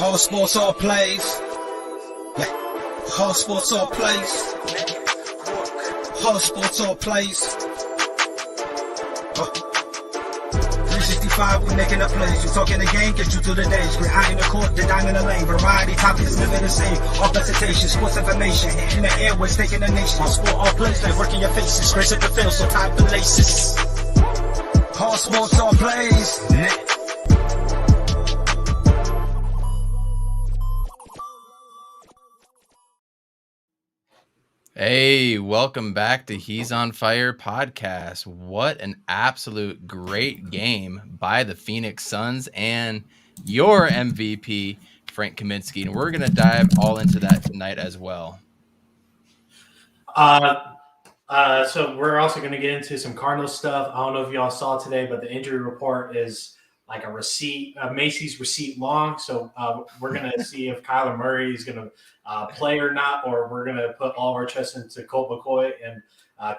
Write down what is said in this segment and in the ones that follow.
All sports, all plays. Yeah. All sports, all plays. All sports, all plays. 365, we making up plays. You talking the game, get you to the days. We're high in the court, the dime in the lane. Variety topics, living the same. All presentation, sports information. Hitting the airways, taking the nation. All sport, all plays, like working your faces. Grace at the field, so tie the laces. All sports, all plays. Hey, welcome back to He's on Fire podcast. What an absolute great game by the Phoenix Suns and your MVP, Frank Kaminsky. And we're going to dive all into that tonight as well. So we're also going to get into some Cardinals stuff. I don't know if y'all saw today, but the injury report is like a receipt, a Macy's receipt long. So we're going to see if Kyler Murray is going to play or not, or we're going to put all of our trust into Colt McCoy and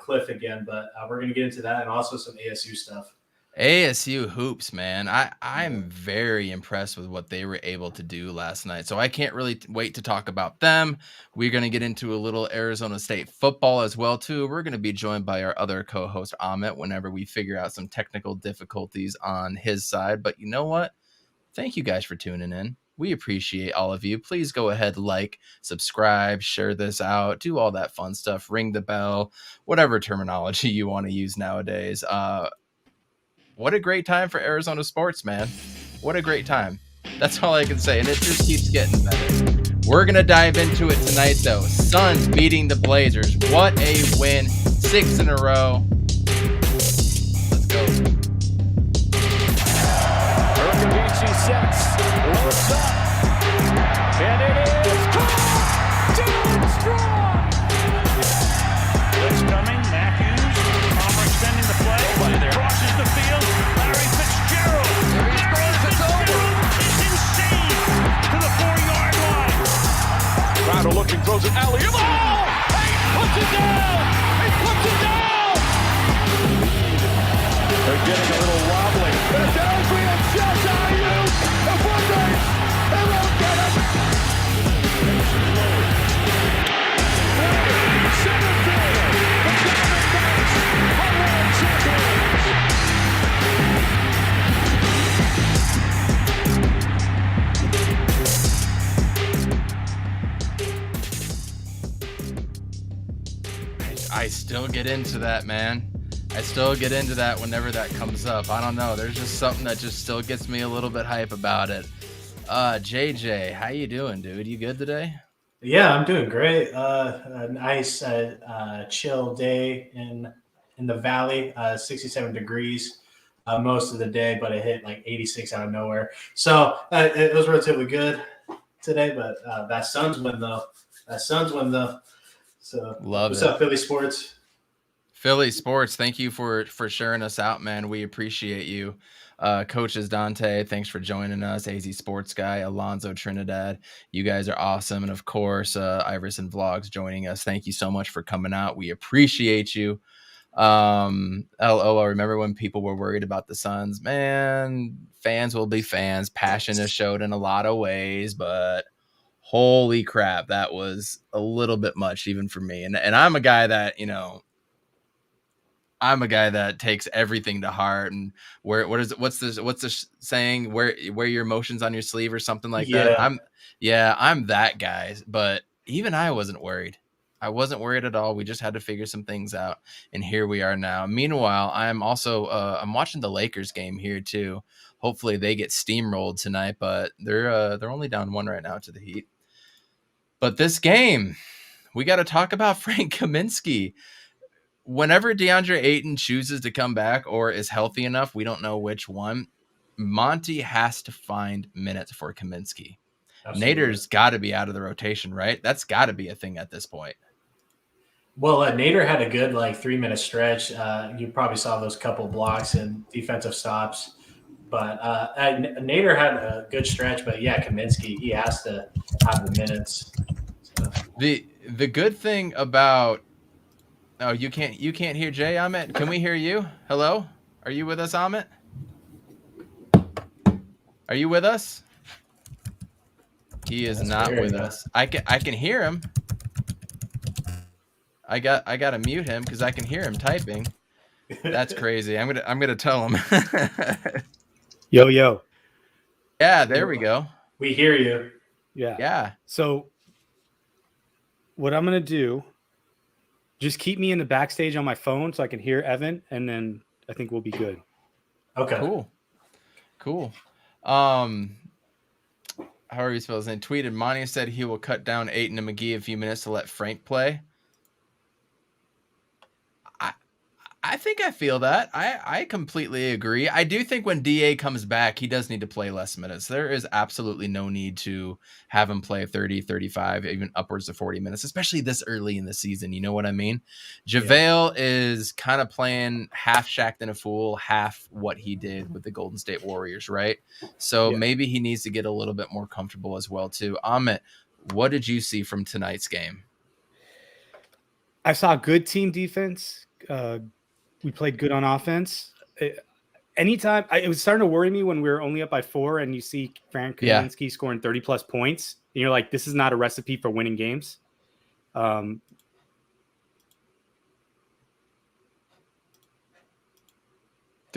Cliff again. But we're going to get into that and also some ASU stuff. ASU hoops, man. I'm very impressed with what they were able to do last night. So I can't really wait to talk about them. We're going to get into a little Arizona State football as well, too. We're going to be joined by our other co-host, Amit, whenever we figure out some technical difficulties on his side. But you know what? Thank you guys for tuning in. We appreciate all of you. Please go ahead, like, subscribe, share this out, do all that fun stuff, ring the bell, whatever terminology you want to use nowadays. What a great time for Arizona sports, man. What a great time. That's all I can say. And it just keeps getting better. We're going to dive into it tonight, though. Suns beating the Blazers. What a win. 6 in a row. Let's go. Urkavici sets. Looks up. And it is caught. Down strong. Blitz coming. Matthews. Palmer extending the play. Crosses the field. Larry Fitzgerald. Larry Fitzgerald is insane to the 4-yard line. Crowder looking, throws it alley. Oh! He puts it down. He puts it down. They're getting a little wobbly. There's Adrian just out. The one race. They won't get it. Center field. The Diamondbacks are world champions. I still get into that, man. I still get into that whenever that comes up. I don't know. There's just something that just still gets me a little bit hype about it. JJ, how you doing, dude? You good today? Yeah, I'm doing great. A nice chill day in the valley, 67 degrees most of the day, but it hit like 86 out of nowhere. So it was relatively good today, but that Suns win though. So what's up, Philly sports? Philly sports, thank you for sharing us out, man. We appreciate you. Coaches Dante, thanks for joining us. AZ Sports Guy, Alonzo Trinidad, you guys are awesome. And of course, Iverson Vlogs joining us. Thank you so much for coming out. We appreciate you. I remember when people were worried about the Suns. Man, fans will be fans. Passion is showed in a lot of ways, but holy crap, that was a little bit much even for me. And I'm a guy that, takes everything to heart. And what's the saying? Wear your emotions on your sleeve or something like that. I'm that guy. But even I wasn't worried. I wasn't worried at all. We just had to figure some things out, and here we are now. Meanwhile, I'm also I'm watching the Lakers game here too. Hopefully they get steamrolled tonight, but they're only down 1 right now to the Heat. But this game, we got to talk about Frank Kaminsky. Whenever DeAndre Ayton chooses to come back or is healthy enough, we don't know which one, Monty has to find minutes for Kaminsky. Absolutely. Nader's got to be out of the rotation, right? That's got to be a thing at this point. Well, Nader had a good 3-minute stretch. You probably saw those couple blocks and defensive stops. But Nader had a good stretch. But, yeah, Kaminsky, he has to have the minutes. So. The good thing about – oh, you can't hear Jay, Amit? Can we hear you? Hello? Are you with us, Amit? Are you with us? He is That's not weird, with yeah. us. I can hear him. I got to mute him because I can hear him typing. That's crazy. I'm gonna tell him. Yo. Yeah, there we go. We hear you. Yeah. So what I'm gonna do, just keep me in the backstage on my phone so I can hear Evan, and then I think we'll be good. Okay. Cool. How are you supposed to say? Tweeted, Monty said he will cut down Ayton and McGee a few minutes to let Frank play. I think I feel that. I completely agree. I do think when DA comes back, he does need to play less minutes. There is absolutely no need to have him play 30, 35, even upwards of 40 minutes, especially this early in the season. You know what I mean? JaVale is kind of playing half Shaqtin' a Fool, half what he did with the Golden State Warriors, right? So maybe he needs to get a little bit more comfortable as well, too. Amit, what did you see from tonight's game? I saw good team defense. We played good on offense. Anytime it was starting to worry me when we were only up by 4 and you see Frank Kaminsky scoring 30 plus points. And you're like, this is not a recipe for winning games. Did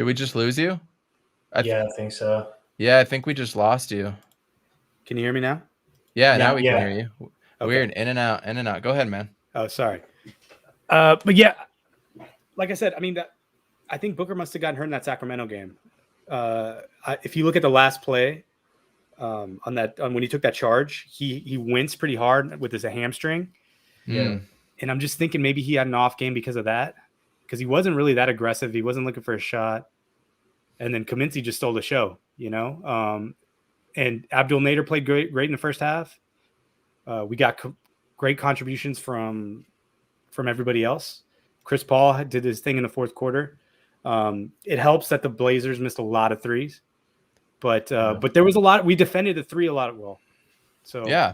we just lose you? I think so. Yeah, I think we just lost you. Can you hear me now? Yeah, now we can hear you. Okay. Weird. In and out. Go ahead, man. Oh, sorry. But yeah, like I said, I mean, I think Booker must have gotten hurt in that Sacramento game. If you look at the last play on when he took that charge, he winced pretty hard with his hamstring. Yeah. And I'm just thinking maybe he had an off game because of that, because he wasn't really that aggressive. He wasn't looking for a shot. And then Kaminsky just stole the show, you know? And Abdul Nader played great in the first half. We got great contributions from everybody else. Chris Paul did his thing in the fourth quarter. It helps that the Blazers missed a lot of threes, but there was a lot. We defended the three a lot well. So yeah.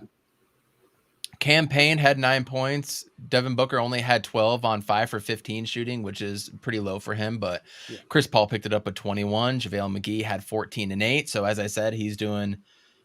Cam Payne had 9 points. Devin Booker only had 12 on 5 for 15 shooting, which is pretty low for him. But Chris Paul picked it up at 21. JaVale McGee had 14 and 8. So as I said, he's doing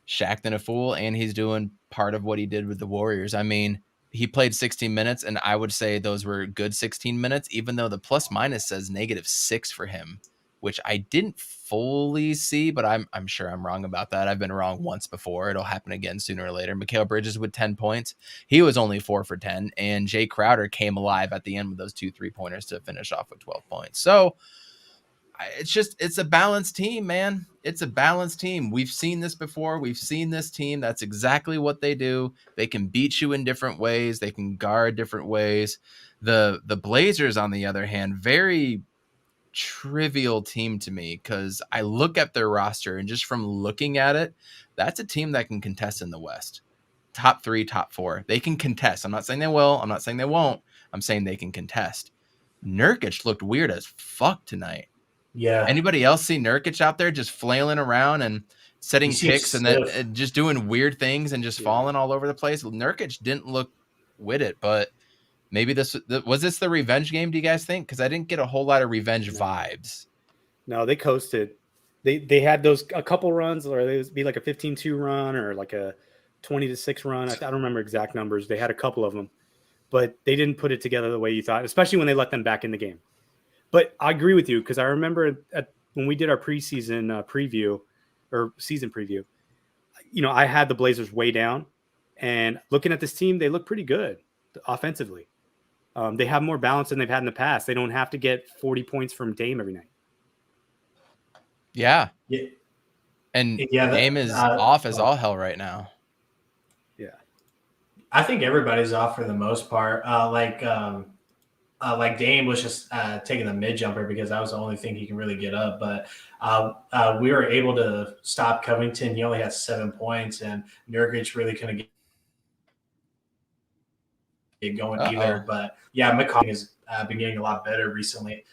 Shaqtin' a Fool, and he's doing part of what he did with the Warriors. I mean, he played 16 minutes, and I would say those were good 16 minutes, even though the plus minus says -6 for him, which I didn't fully see, but I'm sure I'm wrong about that. I've been wrong once before. It'll happen again sooner or later. Mikal Bridges with 10 points. He was only 4 for 10, and Jay Crowder came alive at the end with those 2 3-pointers to finish off with 12 points. So it's a balanced team, man. It's a balanced team. We've seen this before. We've seen this team. That's exactly what they do. They can beat you in different ways. They can guard different ways. The Blazers, on the other hand, very trivial team to me, because I look at their roster, and just from looking at it, that's a team that can contest in the West. Top 3, top 4. They can contest. I'm not saying they will. I'm not saying they won't. I'm saying they can contest. Nurkic looked weird as fuck tonight. Yeah. Anybody else see Nurkic out there just flailing around and setting picks and then just doing weird things and just falling all over the place? Nurkic didn't look with it, but maybe was this the revenge game, do you guys think? Because I didn't get a whole lot of revenge vibes. No, they coasted. They had a couple runs, or they would be like a 15-2 run or like a 20-6 run. I don't remember exact numbers. They had a couple of them, but they didn't put it together the way you thought, especially when they let them back in the game. But I agree with you, because I remember when we did our preseason preview or season preview, you know, I had the Blazers way down, and looking at this team, they look pretty good offensively. They have more balance than they've had in the past. They don't have to get 40 points from Dame every night. Yeah. And Dame is off as all hell right now. Yeah. I think everybody's off for the most part. Like Dame was just taking the mid jumper because that was the only thing he can really get up. But we were able to stop Covington. He only had 7 points, and Nurkic really couldn't get going either. But yeah, McCollum has been getting a lot better recently.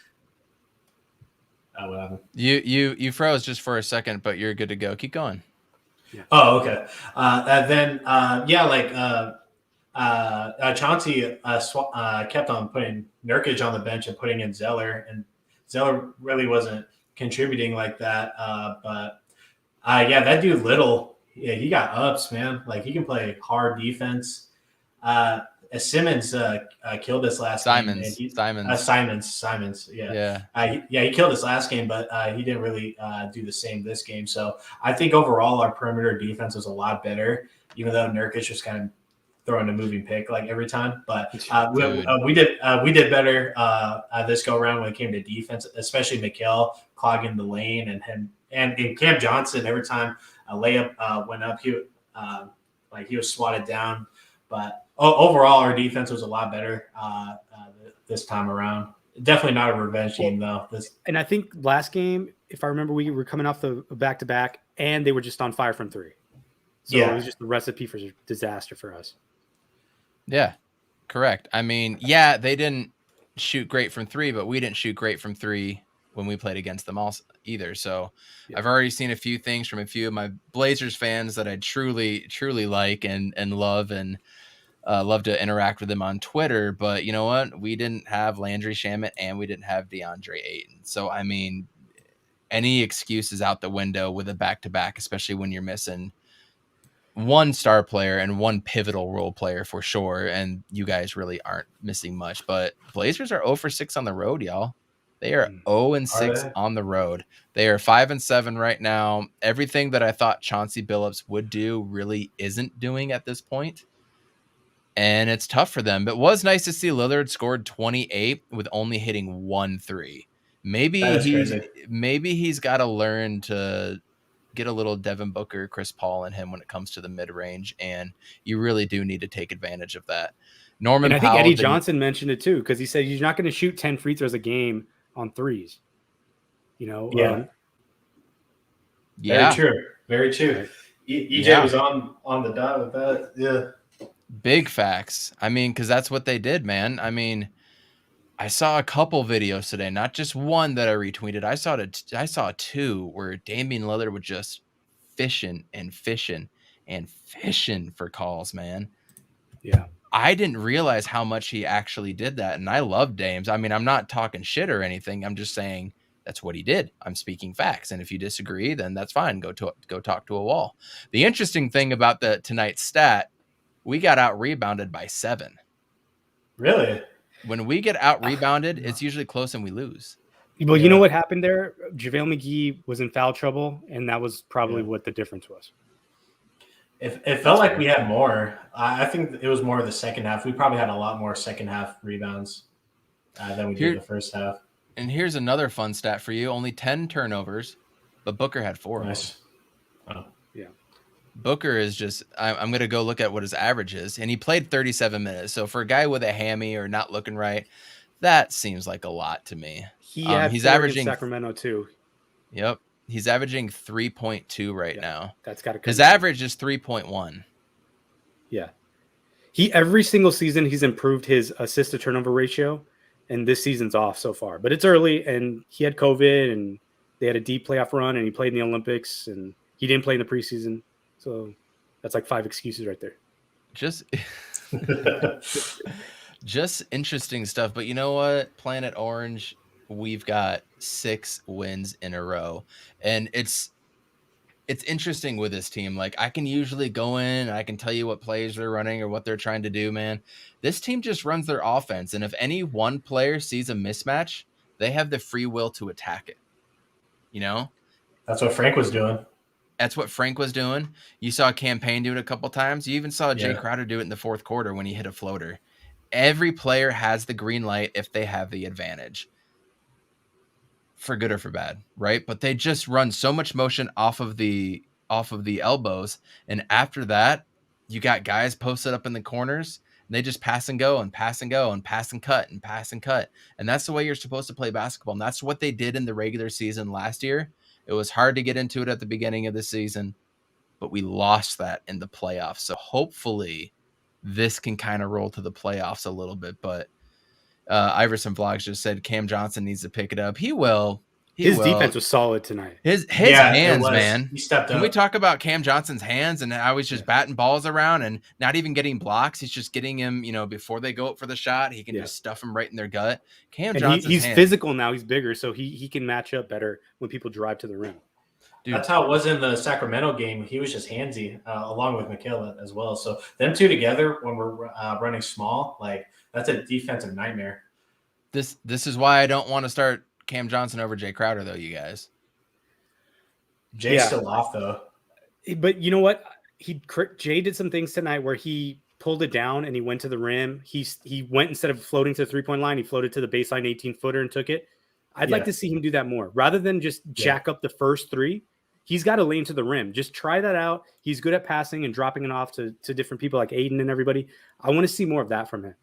What happened? You froze just for a second, but you're good to go. Keep going. Yeah. Oh, okay. Chauncey kept on putting Nurkic on the bench and putting in Zeller, and Zeller really wasn't contributing like that. But that dude Little, Yeah, he got ups, man. Like, he can play hard defense. Simmons killed us last game. Simons. Yeah. He killed us last game, but he didn't really do the same this game. So I think overall our perimeter defense was a lot better, even though Nurkic was kind of throwing a moving pick like every time. But we did better this go around when it came to defense, especially Mikal clogging the lane and Cam Johnson. Every time a layup went up, he was swatted down. But overall, our defense was a lot better this time around. Definitely not a revenge game, though. And I think last game, if I remember, we were coming off the back-to-back, and they were just on fire from three. So it was just a recipe for disaster for us. Yeah, correct. I mean, yeah, they didn't shoot great from three, but we didn't shoot great from three when we played against them also either. So I've already seen a few things from a few of my Blazers fans that I truly, truly like and love and love to interact with them on Twitter. But you know what? We didn't have Landry Shamet and we didn't have DeAndre Ayton. So, I mean, any excuse is out the window with a back-to-back, especially when you're missing one star player and one pivotal role player for sure. And you guys really aren't missing much. But Blazers are 0-for-6 on the road, y'all. They are 0-6 on the road. They are 5-7 right now. Everything that I thought Chauncey Billups would do really isn't doing at this point. And it's tough for them. But it was nice to see Lillard scored 28 with only hitting 1 3. Maybe he's got to learn to get a little Devin Booker, Chris Paul in him when it comes to the mid-range. And you really do need to take advantage of that. Norman and I think Eddie Johnson mentioned it too, because he said he's not going to shoot 10 free throws a game on threes. You know? Very true. EJ was on the dot with that. Yeah. Big facts. I mean, because that's what they did, man. I mean, I saw a couple videos today, not just one that I retweeted. I saw two where Damian Lillard was just fishing for calls, man. Yeah. I didn't realize how much he actually did that, and I love Dames. I mean, I'm not talking shit or anything. I'm just saying that's what he did. I'm speaking facts, and if you disagree, then that's fine. Go talk to a wall. The interesting thing about tonight's stat, we got out rebounded by 7. Really? When we get out rebounded, it's usually close and we lose. Well, you know what happened there? JaVale McGee was in foul trouble, and that was probably what the difference was. It felt like we had more. I think it was more of the second half. We probably had a lot more second half rebounds than we did the first half. And here's another fun stat for you. Only 10 turnovers, but Booker had 4. Nice. Oh. Yeah. Booker is just – I'm going to go look at what his average is. And he played 37 minutes. So for a guy with a hammy or not looking right, that seems like a lot to me. He's averaging Sacramento too. Yep. He's averaging 3.2 right now. That's got to come. His average is 3.1. Yeah. Every single season he's improved his assist to turnover ratio, and this season's off so far. But it's early, and he had COVID, and they had a deep playoff run, and he played in the Olympics, and he didn't play in the preseason. So that's like 5 excuses right there. Just interesting stuff. But you know what? Planet Orange, we've got 6 wins in a row. And it's interesting with this team. Like, I can usually go in and I can tell you what plays they're running or what they're trying to do, man. This team just runs their offense. And if any one player sees a mismatch, they have the free will to attack it. You know? That's what Frank was doing. You saw Campaign do it a couple times. You even saw Jay Crowder do it in the fourth quarter when he hit a floater. Every player has the green light if they have the advantage. For good or for bad, right? But they just run so much motion off of the elbows, and after that, you got guys posted up in the corners, and they just pass and go and pass and go and pass and cut and pass and cut, and that's the way you're supposed to play basketball. And that's what they did in the regular season last year. It was hard to get into it at the beginning of the season, but we lost that in the playoffs. So hopefully, this can kind of roll to the playoffs a little bit, but. Iverson Vlogs just said Cam Johnson needs to pick it up. He will. His defense was solid tonight. His hands, man. He stepped up. Can we talk about Cam Johnson's hands and how he's just batting balls around and not even getting blocks? He's just getting him, before they go up for the shot, he can just stuff him right in their gut. Cam Johnson, he's physical now. He's bigger, so he can match up better when people drive to the rim. Dude. That's how it was in the Sacramento game. He was just handsy, along with Mikhail as well. So them two together, when we're running small, like that's a defensive nightmare. This is why I don't want to start Cam Johnson over Jay Crowder, though, you guys. Jay's still off, though. But you know what? Jay did some things tonight where he pulled it down and he went to the rim. He went, instead of floating to the 3-point line, he floated to the baseline 18-footer and took it. I'd like to see him do that more. Rather than just jack up the first three, he's got to lane to the rim. Just try that out. He's good at passing and dropping it off to different people like Aiden and everybody. I want to see more of that from him.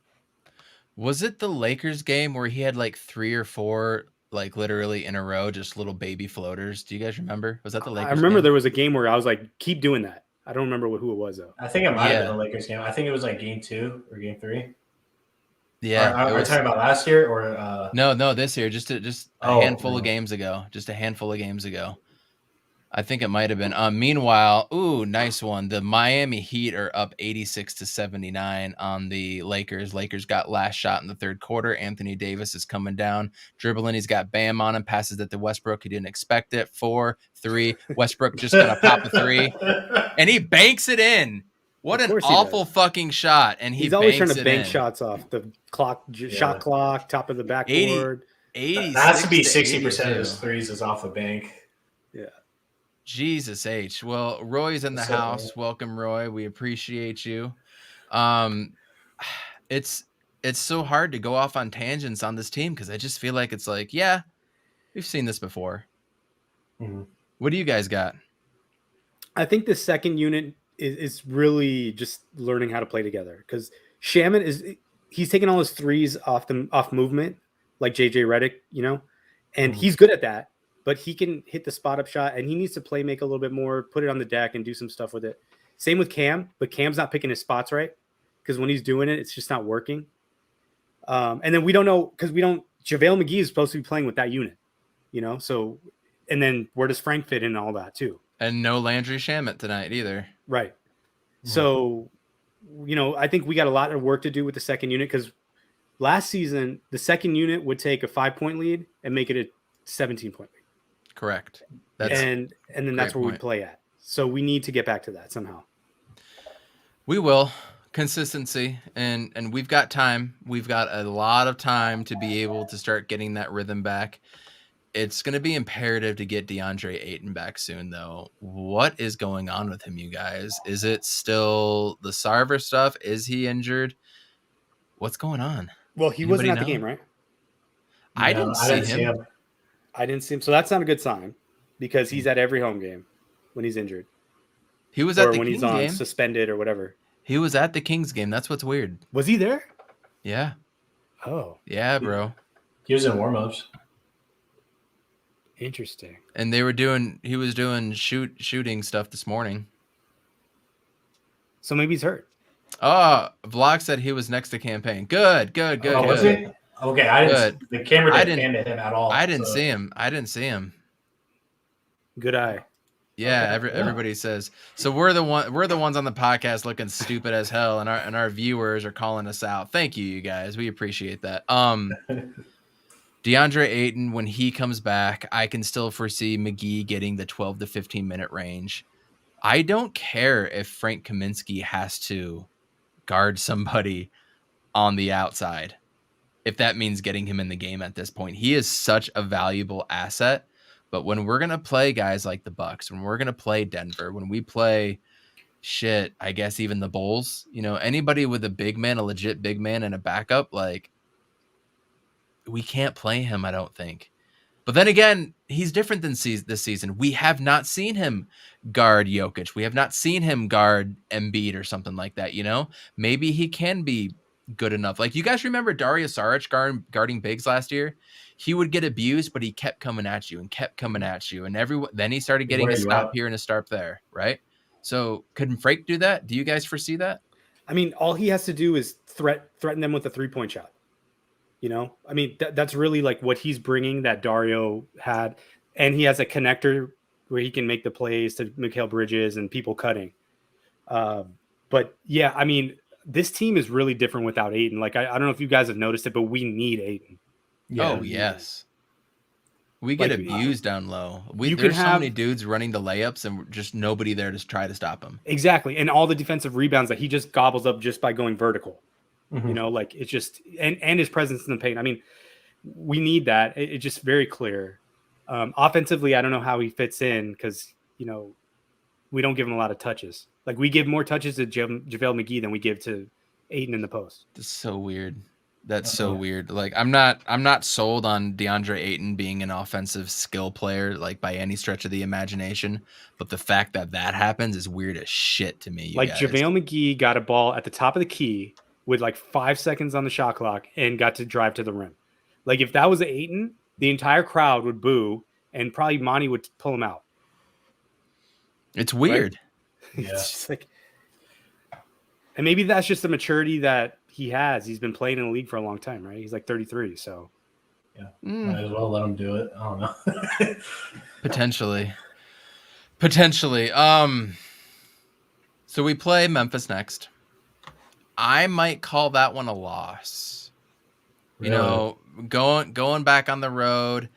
Was it the Lakers game where he had like 3 or 4, like literally in a row, just little baby floaters? Do you guys remember? Was that the Lakers I remember game? there was a game where I was like, keep doing that. I don't remember who it was, though. I think it might have been the Lakers game. I think it was like game 2 or game 3. Yeah. Are we talking about last year or No, this year. Just a handful of games ago. Just a handful of games ago. I think it might have been. Meanwhile, nice one. The Miami Heat are up 86-79 on the Lakers. Lakers got last shot in the third quarter. Anthony Davis is coming down, dribbling. He's got Bam on him. Passes it to Westbrook. He didn't expect it. 4-3. Westbrook just gonna pop a 3, and he banks it in. What an awful fucking shot! And he's always trying to bank shots off the clock, shot clock, top of the backboard. 80 that has to be 60% of his threes is off the bank. Yeah. Jesus H. Well, Roy's in the house. Welcome, Roy. We appreciate you. It's so hard to go off on tangents on this team because I just feel like it's like, yeah, we've seen this before. Mm-hmm. What do you guys got? I think the second unit is really just learning how to play together because Shaman he's taking all his threes off movement like JJ Redick, and he's good at that. But he can hit the spot up shot, and he needs to play make a little bit more, put it on the deck, and do some stuff with it. Same with Cam, but Cam's not picking his spots right because when he's doing it, it's just not working. And then we don't know because JaVale McGee is supposed to be playing with that unit, So, and then where does Frank fit in all that too? And no Landry Shamet tonight either. Right. Mm-hmm. So, I think we got a lot of work to do with the second unit because last season the second unit would take a 5-point lead and make it a 17-point lead. Correct. And then that's where we play at. So we need to get back to that somehow. We will. Consistency. And we've got time. We've got a lot of time to be able to start getting that rhythm back. It's going to be imperative to get DeAndre Ayton back soon, though. What is going on with him, you guys? Is it still the Sarver stuff? Is he injured? What's going on? Well, he wasn't at the game, right? I didn't see him. I didn't see him. So that's not a good sign because he's at every home game when he's injured. He was at the when Kings he's on game. Suspended or whatever. He was at the Kings game. That's what's weird. Was he there? Yeah. Oh. Yeah, bro. He was in warm-ups. Interesting. And he was doing shooting stuff this morning. So maybe he's hurt. Vlog said he was next to campaign. Good. Oh, was he? Okay, the camera didn't pan to him at all. I didn't see him. Good eye. Yeah, everybody says. So we're the ones on the podcast looking stupid as hell, and our viewers are calling us out. Thank you, you guys. We appreciate that. DeAndre Ayton, when he comes back, I can still foresee McGee getting the 12 to 15 minute range. I don't care if Frank Kaminsky has to guard somebody on the outside. If that means getting him in the game at this point, he is such a valuable asset. But when we're going to play guys like the Bucks, when we're going to play Denver, when we play I guess even the Bulls, anybody with a legit big man and a backup, like we can't play him. I don't think. But then again, he's different than this season. We have not seen him guard Jokic. We have not seen him guard Embiid or something like that. Maybe he can be good enough. Like you guys remember Dario Saric guarding bigs last year? He would get abused, but he kept coming at you. And then he started getting a stop here and a stop there, right? So couldn't Frank do that? Do you guys foresee that? I mean, all he has to do is threaten them with a 3-point shot. I mean, that's really like what he's bringing that Dario had. And he has a connector where he can make the plays to Mikal Bridges and people cutting. But yeah, I mean, this team is really different without Ayton. Like, I don't know if you guys have noticed it, but we need Ayton. Yeah. Oh, yes. We get Like, abused down low. you There's can so have- many dudes running the layups and just nobody there to try to stop them. Exactly. And all the defensive rebounds that he just gobbles up just by going vertical. Mhm. You know, like it's just and his presence in the paint. I mean, we need that. It's just very clear. Offensively, I don't know how he fits in because, you know, we don't give him a lot of touches. Like we give more touches to JaVale McGee than we give to Ayton in the post. It's so weird. That's so weird. Like I'm not sold on DeAndre Ayton being an offensive skill player like by any stretch of the imagination, but the fact that happens is weird as shit to me. Like guys. JaVale McGee got a ball at the top of the key with like 5 seconds on the shot clock and got to drive to the rim. Like if that was Ayton, the entire crowd would boo and probably Monty would pull him out. It's weird. Right? Yeah. It's just like, and maybe that's just the maturity that he has. He's been playing in the league for a long time, right? He's like 33, so Might as well let him do it. I don't know. Potentially. So we play Memphis next. I might call that one a loss. You know, going back on the road.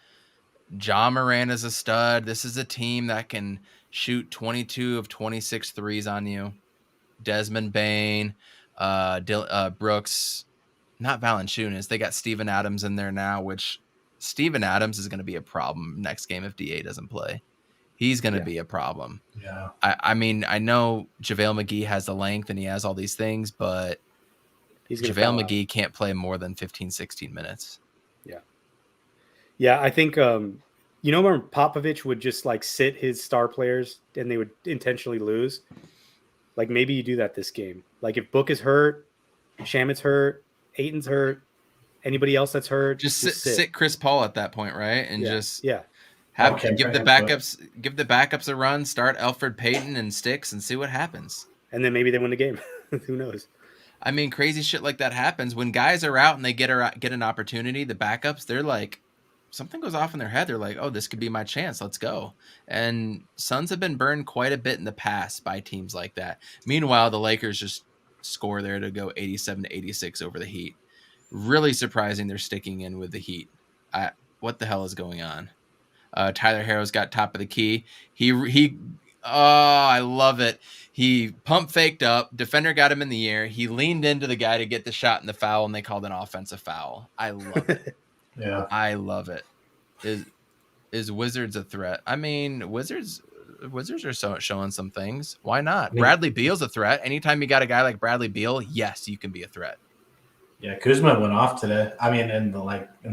Ja Morant is a stud. This is a team that can shoot 22 of 26 threes on you. Desmond Bane, Brooks, not Valanciunas. They got Steven Adams in there now, which Steven Adams is going to be a problem next game if DA doesn't play. He's going to be a problem. Yeah. I mean, I know JaVale McGee has the length and he has all these things, but JaVale McGee can't play more than 15, 16 minutes. Yeah, I think you know when Popovich would just like sit his star players and they would intentionally lose? Like maybe you do that this game. Like if Book is hurt, Shamit's hurt, Ayton's hurt, anybody else that's hurt, Just sit Chris Paul at that point, right? And give the backups a run, start Elfrid Payton and Sticks and see what happens. And then maybe they win the game. Who knows? I mean, crazy shit like that happens when guys are out and they get an opportunity. The backups, they're like, something goes off in their head. They're like, oh, this could be my chance. Let's go. And Suns have been burned quite a bit in the past by teams like that. Meanwhile, the Lakers just score there to go 87-86 over the Heat. Really surprising they're sticking in with the Heat. What the hell is going on? Tyler Herro's got top of the key. I love it. He pump faked up. Defender got him in the air. He leaned into the guy to get the shot in the foul, and they called an offensive foul. I love it. Yeah, I love it. Is Wizards a threat? I mean, Wizards are showing some things. Why not? Bradley Beal's a threat. Anytime you got a guy like Bradley Beal, yes, you can be a threat. Yeah, Kuzma went off today. I mean, in the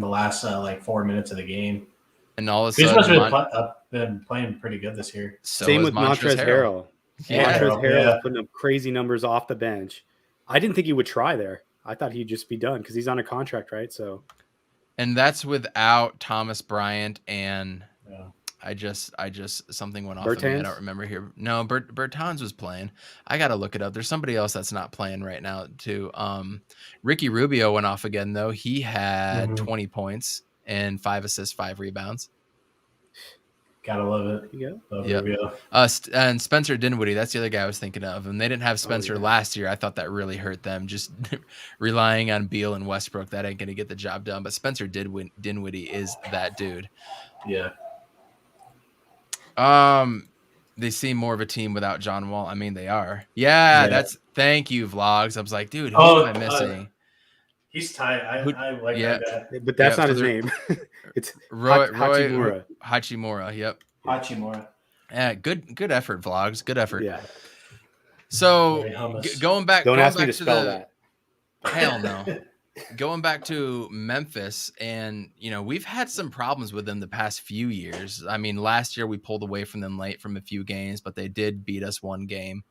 last 4 minutes of the game, and all of a Kuzma's sudden, been playing pretty good this year. Same with Montrezl Harrell. Montrezl Harrell is putting up crazy numbers off the bench. I didn't think he would try there. I thought he'd just be done because he's on a contract, right? So. And that's without Thomas Bryant and I just something went off of me. I don't remember here. No, Bertans was playing. I got to look it up. There's somebody else that's not playing right now too. Ricky Rubio went off again though. He had 20 points and 5 assists, 5 rebounds. Gotta love it. Love Rubio. And Spencer Dinwiddie, that's the other guy I was thinking of. And they didn't have Spencer last year. I thought that really hurt them. Just relying on Beal and Westbrook, that ain't going to get the job done. But Spencer Dinwiddie is that dude. Yeah. They seem more of a team without John Wall. I mean, they are. Yeah. Thank you, Vlogs. I was like, dude, who am I missing? He's tight. I like that. But that's not his name. It's Hachimura. Hachimura. Yep. Hachimura. Yeah. Good effort, Vlogs. Good effort. Yeah. So going back. Don't ask me to spell that. Hell no. Going back to Memphis, and we've had some problems with them the past few years. I mean, last year we pulled away from them late from a few games, but they did beat us one game.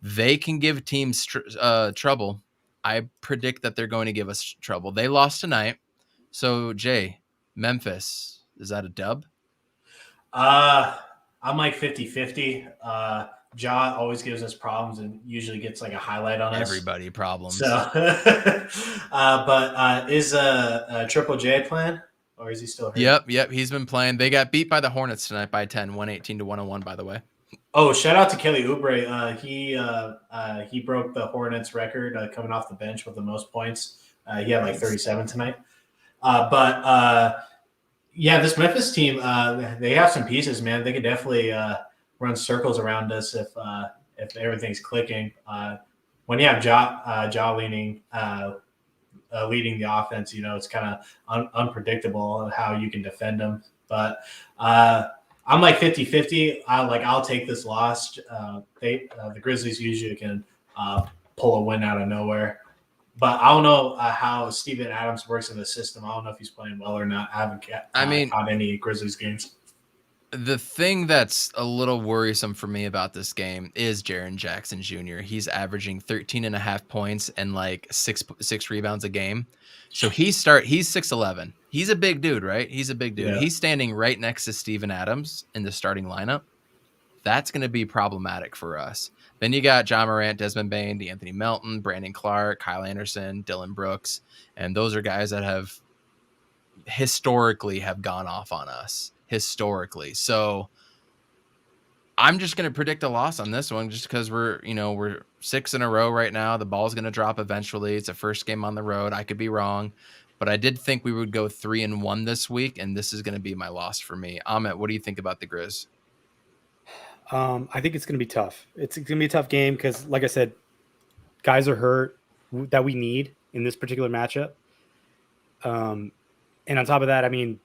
They can give teams trouble. I predict that they're going to give us trouble. They lost tonight. So, Jay, Memphis, is that a dub? I'm like 50-50. Ja always gives us problems and usually gets like a highlight on us. Everybody problems. So, but is Triple J playing, or is he still hurt? Yep. He's been playing. They got beat by the Hornets tonight by 10, 118-101, by the way. Oh, shout out to Kelly Oubre. He broke the Hornets record coming off the bench with the most points. He had like 37 tonight. But Yeah, this Memphis team, they have some pieces, man. They could definitely run circles around us if everything's clicking. When you have Ja leading the offense, it's kind of unpredictable how you can defend them. But I'm like 50-50. I'll take this loss. The Grizzlies usually can pull a win out of nowhere. But I don't know how Steven Adams works in the system. I don't know if he's playing well or not. I haven't caught any Grizzlies games. The thing that's a little worrisome for me about this game is Jaron Jackson Jr. He's averaging 13.5 points and like six rebounds a game. So he's 6'11". He's a big dude, right? He's a big dude. Yeah. He's standing right next to Steven Adams in the starting lineup. That's going to be problematic for us. Then you got John Morant, Desmond Bane, DeAnthony Melton, Brandon Clark, Kyle Anderson, Dylan Brooks. And those are guys that have historically gone off on us. So I'm just going to predict a loss on this one just because we're 6 in a row right now. The ball's going to drop eventually. It's a first game on the road. I could be wrong, but I did think we would go 3-1 this week, and this is going to be my loss for me. Amit, what do you think about the Grizz? I think it's going to be tough. It's going to be a tough game because, like I said, guys are hurt that we need in this particular matchup. And on top of that, I mean,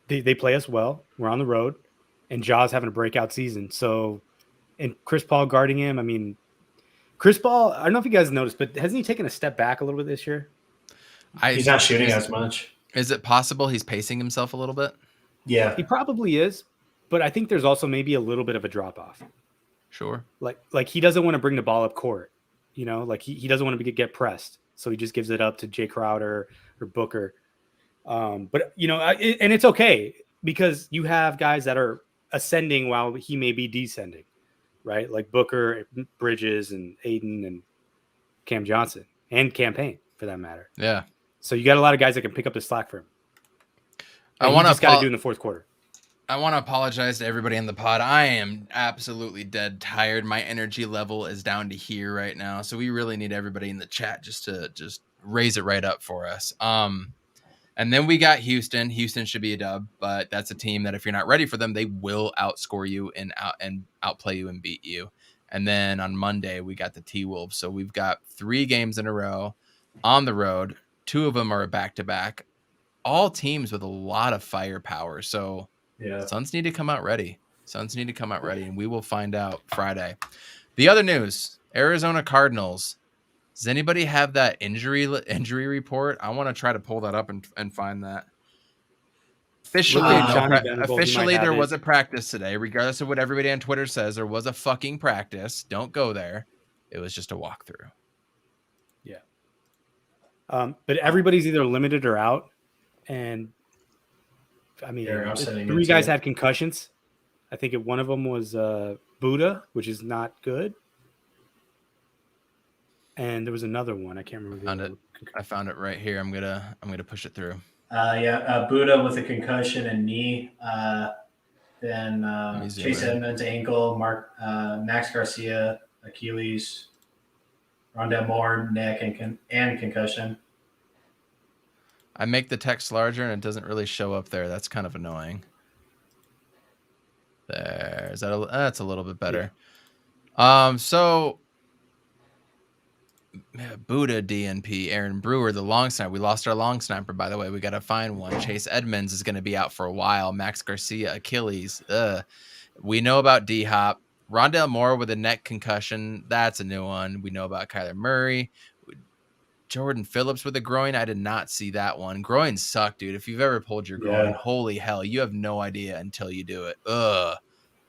they play us well. We're on the road, and Ja's having a breakout season. So, and Chris Paul guarding him. I mean, Chris Paul, I don't know if you guys noticed, but hasn't he taken a step back a little bit this year? He's not shooting as much. Is it possible he's pacing himself a little bit? Yeah. He probably is. But I think there's also maybe a little bit of a drop off. Sure. Like he doesn't want to bring the ball up court, like he doesn't want to get pressed. So he just gives it up to Jay Crowder or Booker. But and it's okay because you have guys that are ascending while he may be descending, right? Like Booker, Bridges, and Aiden and Cam Johnson and Cam Payne for that matter. Yeah. So you got a lot of guys that can pick up the slack for him. I want to got to do in the fourth quarter. I want to apologize to everybody in the pod. I am absolutely dead tired. My energy level is down to here right now. So we really need everybody in the chat just to raise it right up for us. And then we got Houston. Houston should be a dub, but that's a team that if you're not ready for them, they will outscore you and outplay you and beat you. And then on Monday, we got the T-Wolves. So we've got 3 games in a row on the road. 2 of them are back-to-back. All teams with a lot of firepower. So yeah, Suns need to come out ready. And we will find out Friday. The other news, Arizona Cardinals. Does anybody have that injury report? I want to try to pull that up and find that. Officially, there was a practice today. Regardless of what everybody on Twitter says, there was a fucking practice. Don't go there. It was just a walkthrough. Yeah. But everybody's either limited or out. And I mean, 3 guys had concussions. I think one of them was Buddha, which is not good. And there was another one. I can't remember. I found it right here. I'm gonna push it through. Buddha with a concussion and knee. Then Chase Edmonds ankle. Max Garcia Achilles. Rondell Moore neck and concussion. I make the text larger and it doesn't really show up there. That's kind of annoying. There. That's a little bit better. Yeah. So Buddha DNP, Aaron Brewer, the long sniper. We lost our long sniper, by the way. We got to find one. Chase Edmonds is going to be out for a while. Max Garcia, Achilles. We know about D-Hop. Rondell Moore with a neck concussion. That's a new one. We know about Kyler Murray. Jordan Phillips with a groin. I did not see that one. Groins suck, dude. If you've ever pulled your groin, holy hell, you have no idea until you do it. Ugh.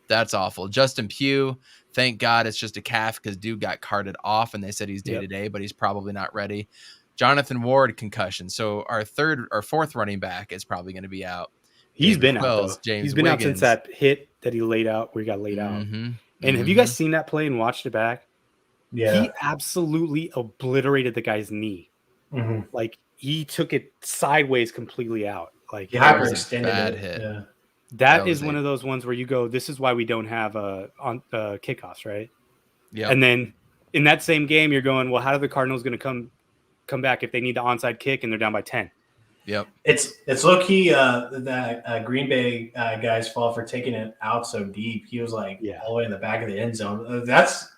That's awful. Justin Pugh, thank God it's just a calf because dude got carted off and they said he's day-to-day, but he's probably not ready. Jonathan Ward, concussion. So our 4th running back is probably going to be out. He's been out, though. He's been out since that hit that he laid out, where he got laid out. And have you guys seen that play and watched it back? Yeah. He absolutely obliterated the guy's knee. Mm-hmm. Like, he took it sideways completely out. Like, hyperextended bad hit. Yeah. That is one of those ones where you go, this is why we don't have kickoffs, right? Yeah. And then in that same game, you're going, well, how are the Cardinals going to come back if they need the onside kick and they're down by 10? Yep. It's low key that Green Bay guy's fault for taking it out so deep. He was like all the way in the back of the end zone. That's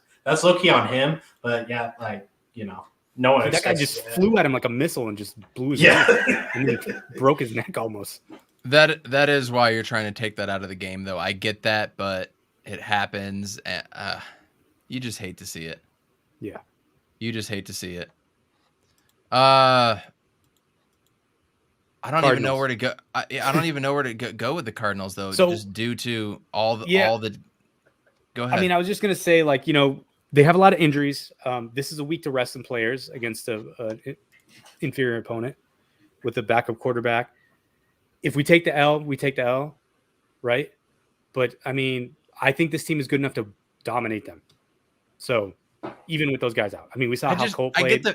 low key on him. But yeah, like no one. That guy just flew at him like a missile and just blew his and he broke his neck almost. That is why you're trying to take that out of the game, though. I get that, but it happens. And, you just hate to see it. Yeah, you just hate to see it. I don't even know where to go. I don't even know where to go with the Cardinals, though, just due to all the. Go ahead. I mean, I was just gonna say, like, they have a lot of injuries. This is a week to rest some players against an inferior opponent with a backup quarterback. If we take the L, we take the L, right? But I mean, I think this team is good enough to dominate them. So even with those guys out, I mean, we saw how Cole played.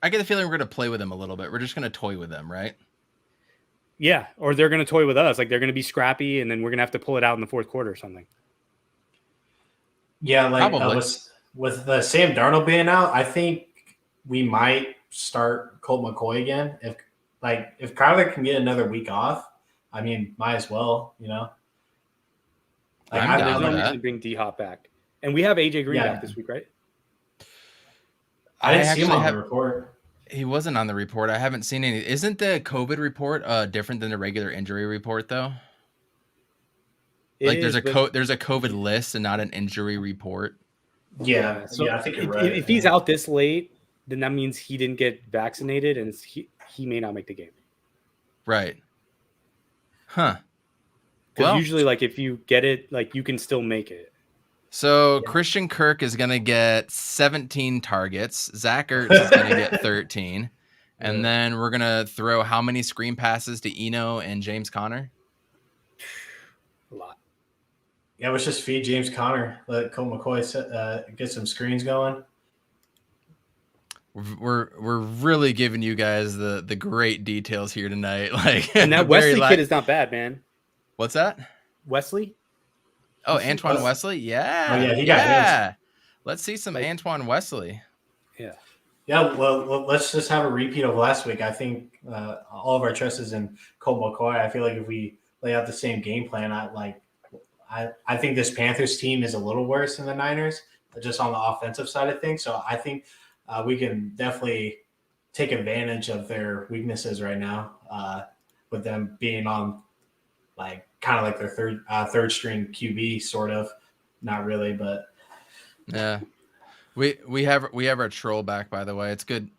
I get the feeling we're going to play with them a little bit. We're just going to toy with them, right? Yeah, or they're going to toy with us. Like, they're going to be scrappy, and then we're going to have to pull it out in the fourth quarter or something. Yeah, like with the Sam Darnold being out, I think we might start Colt McCoy again. If Kyler can get another week off, I mean, might as well, I'm down with that. To bring D-Hop back. And we have AJ Green back this week, right? I didn't see him on the report. He wasn't on the report. I haven't seen any. Isn't the COVID report different than the regular injury report, though? There's a COVID list and not an injury report. Yeah, so I think you're right. If he's out this late, then that means he didn't get vaccinated, and he may not make the game. Right. Huh. Because usually, like, if you get it, like, you can still make it. So Christian Kirk is going to get 17 targets. Zach Ertz is going to get 13. And then we're going to throw how many screen passes to Eno and James Conner? A lot. Yeah, let's just feed James Conner. Let Colt McCoy get some screens going. We're really giving you guys the great details here tonight. And that Wesley kid is not bad, man. What's that? Wesley? Oh, Antoine Wesley? Yeah. Oh, yeah, he got hands. Let's see some Antoine Wesley. Yeah. Yeah, well, let's just have a repeat of last week. I think all of our trust is in Colt McCoy. I feel like if we lay out the same game plan, I think this Panthers team is a little worse than the Niners, just on the offensive side of things. So I think we can definitely take advantage of their weaknesses right now with them being on kind of like their third string QB, sort of. Not really, but yeah. We have our troll back, by the way. It's good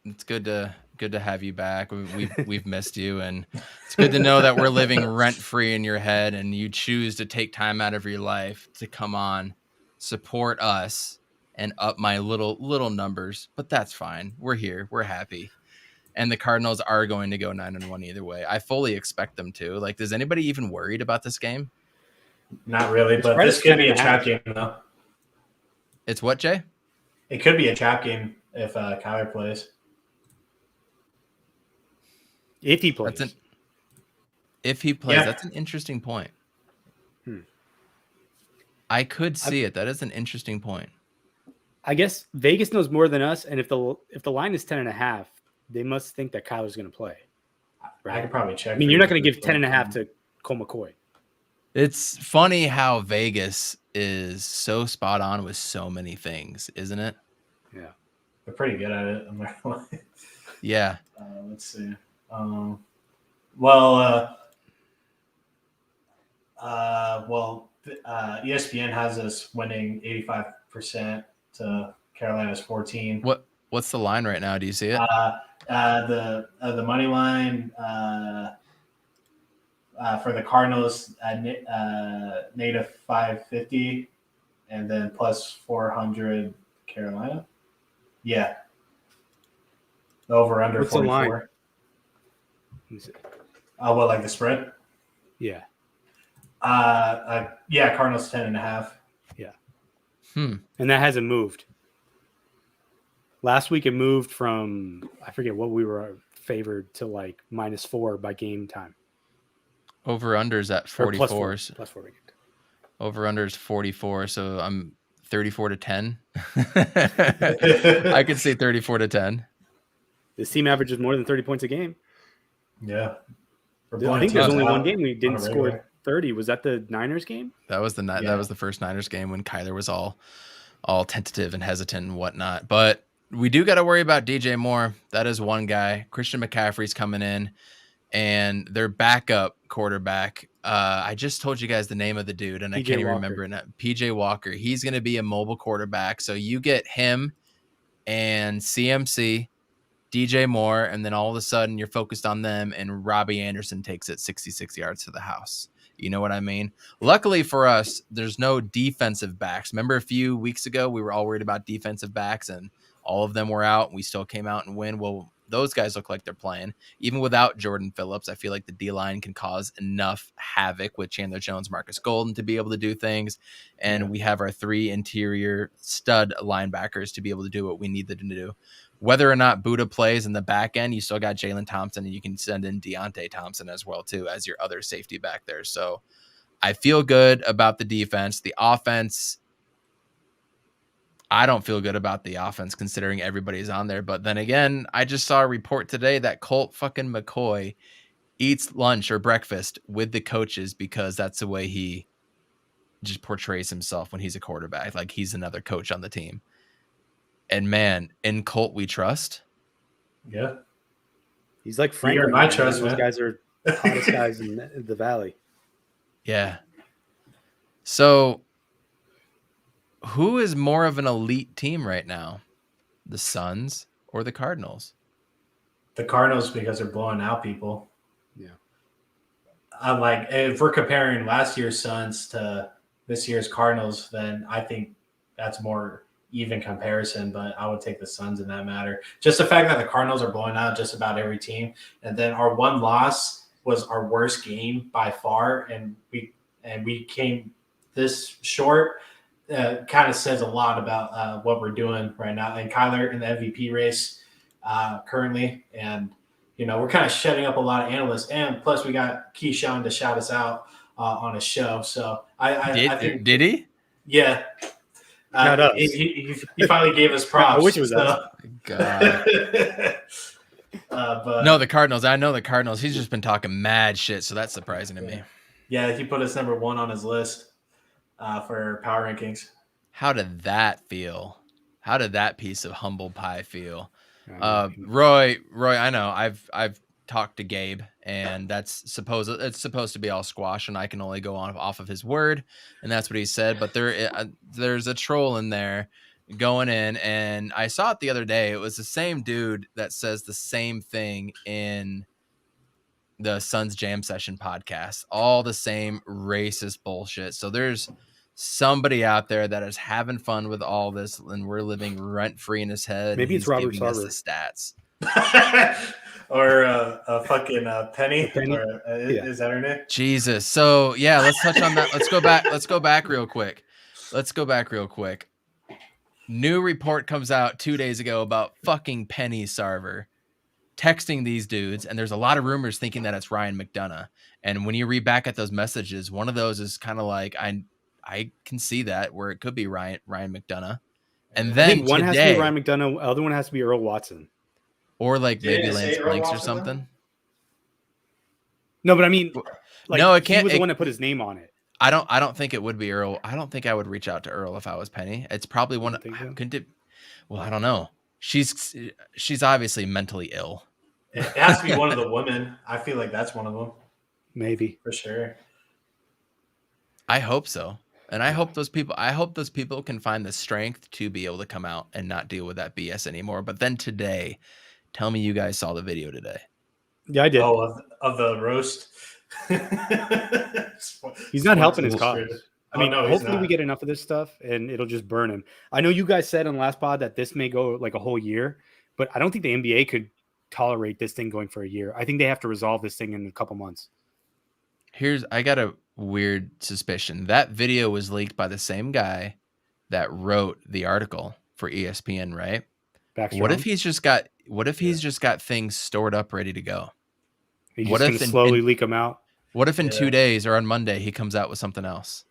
to have you back. We've missed you, and it's good to know that we're living rent free in your head, and you choose to take time out of your life to come on, support us, and up my little numbers. But that's fine. We're here. We're happy. And the Cardinals are going to go 9-1 either way. I fully expect them to. Like, is anybody even worried about this game? Not really, but this could be a trap game, though. It's what, Jay? It could be a trap game if Kyler plays. If he plays. That's an interesting point. I could see it. That is an interesting point. I guess Vegas knows more than us, and if the line is 10.5, they must think that Kyler's going to play. Right? I could probably check. I mean, you're not going to give 10.5 to Colt McCoy. It's funny how Vegas is so spot on with so many things, isn't it? Yeah. They're pretty good at it. I'm not gonna lie. Yeah. Let's see. ESPN has us winning 85% to Carolina's 14. What's the line right now? Do you see it? The money line for the Cardinals negative 550, and then plus 400 Carolina. Yeah. Over under 44. Like the spread? Yeah. Cardinals 10.5. Yeah. And that hasn't moved. Last week it moved from, I forget what we were favored, to like -4 by game time. Over unders at 44. Plus 4. Over unders 44. So I'm 34-10. I could say 34-10. This team averages more than 30 points a game. Yeah. I think there's only one game we didn't on a regular. score 30. Was that the Niners game? That was that was the first Niners game when Kyler was all tentative and hesitant and whatnot. But we do got to worry about DJ Moore. That is one guy. Christian McCaffrey's coming in, and their backup quarterback. I just told you guys the name of the dude, and I can't even remember it now. PJ Walker. He's going to be a mobile quarterback. So you get him and CMC, DJ Moore, and then all of a sudden you're focused on them, and Robbie Anderson takes it 66 yards to the house. You know what I mean? Luckily for us, there's no defensive backs. Remember a few weeks ago, we were all worried about defensive backs, and all of them were out. We still came out and win. Well, those guys look like they're playing. Even without Jordan Phillips, I feel like the D-line can cause enough havoc with Chandler Jones, Marcus Golden to be able to do things. And we have our 3 interior stud linebackers to be able to do what we need them to do. Whether or not Buddha plays in the back end, you still got Jalen Thompson, and you can send in Deontay Thompson as well, too, as your other safety back there. So I feel good about the defense. The offense, I don't feel good about the offense considering everybody's on there. But then again, I just saw a report today that Colt fucking McCoy eats lunch or breakfast with the coaches because that's the way he just portrays himself when he's a quarterback. Like he's another coach on the team. And man, in Colt we trust. Yeah. He's like Frank. You're my trust, Those man. guys are the hottest guys in the valley. Yeah. So who is more of an elite team right now? The Suns or the Cardinals? The Cardinals, because they're blowing out people. Yeah. Like if we're comparing last year's Suns to this year's Cardinals, then I think that's more even comparison, but I would take the Suns in that matter. Just the fact that the Cardinals are blowing out just about every team, and then our one loss was our worst game by far, and we came this short. Kind of says a lot about what we're doing right now. And Kyler in the MVP race currently, and we're kind of shutting up a lot of analysts, and plus we got Keyshawn to shout us out on his show. So I think did he? Yeah. He finally gave us props. I wish it was that. God. But No, the Cardinals. I know the Cardinals. He's just been talking mad shit, so that's surprising to me. Yeah, he put us number 1 on his list for power rankings. How did that feel? How did that piece of humble pie feel? Roy, I know I've talked to Gabe, and it's supposed to be all squash, and I can only go off of his word, and that's what he said. But there's a troll in there going in, and I saw it the other day. It was the same dude that says the same thing in the Suns Jam Session podcast. All the same racist bullshit. So there's somebody out there that is having fun with all this, and we're living rent free in his head. Maybe it's Robert giving us Sarver. the stats. Or a fucking Penny. Penny? Or, is that her name? Jesus. So yeah, let's touch on that. Let's go back real quick. New report comes out 2 days ago about fucking Penny Sarver texting these dudes, and there's a lot of rumors thinking that it's Ryan McDonough. And when you read back at those messages, one of those is kind of like I can see that where it could be Ryan McDonough. And then I think one today, has to be Ryan McDonough, the other one has to be Earl Watson. or like Did maybe it say Lance Earl Blanks or Watson, something. No, but I mean, like, No, it he can't- was it- the one that put his name on it. I don't think it would be Earl. I don't think I would reach out to Earl if I was Penny. It's probably one. think so? Well, I don't know. She's obviously mentally ill. It has to be one of the women. I feel like that's one of them Maybe. for sure. I hope so. And I hope those people can find the strength to be able to come out and not deal with that BS anymore. But then today, tell me you guys saw the video today. Yeah, I did. Oh, of the roast. He's not helping his Sports cause. Illustrated. I mean, Oh, no, he's hopefully we not. get enough of this stuff and it'll just burn him. I know you guys said on the last pod that this may go like a whole year, but I don't think the NBA could tolerate this thing going for a year. I think they have to resolve this thing in a couple months. I got a weird suspicion. That video was leaked by the same guy that wrote the article for ESPN, right? Baxter What if Holmes? he's just got things stored up ready to go? He's what just if going to in- slowly in- leak them out? What if in Yeah. 2 days or on Monday he comes out with something else?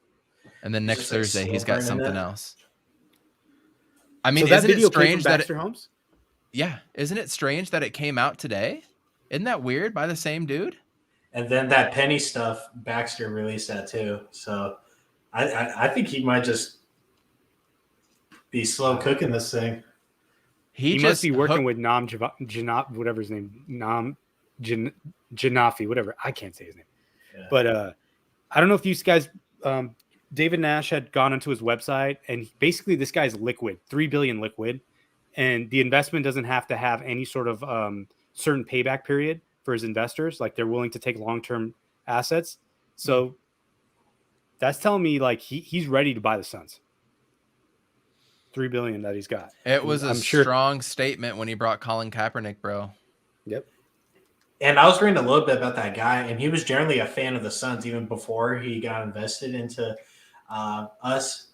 And then next Just like Thursday slow he's got burning something it. else. I mean, So that isn't it video came strange from that Baxter Holmes? isn't it strange that it came out today? Isn't that weird? By the same dude? And then that Penny stuff, Baxter released that too. So I think he might just be slow cooking this thing. He must be working with whatever his name, Janafi, whatever. I can't say his name. Yeah. But I don't know if you guys, David Nash had gone onto his website, and basically this guy's liquid, $3 billion liquid, and the investment doesn't have to have any sort of certain payback period for his investors. Like, they're willing to take long-term assets. So that's telling me like he's ready to buy the Suns. $3 billion that he's got. It was a strong statement when he brought Colin Kaepernick, bro. Yep. And I was reading a little bit about that guy, and he was generally a fan of the Suns even before he got invested into us.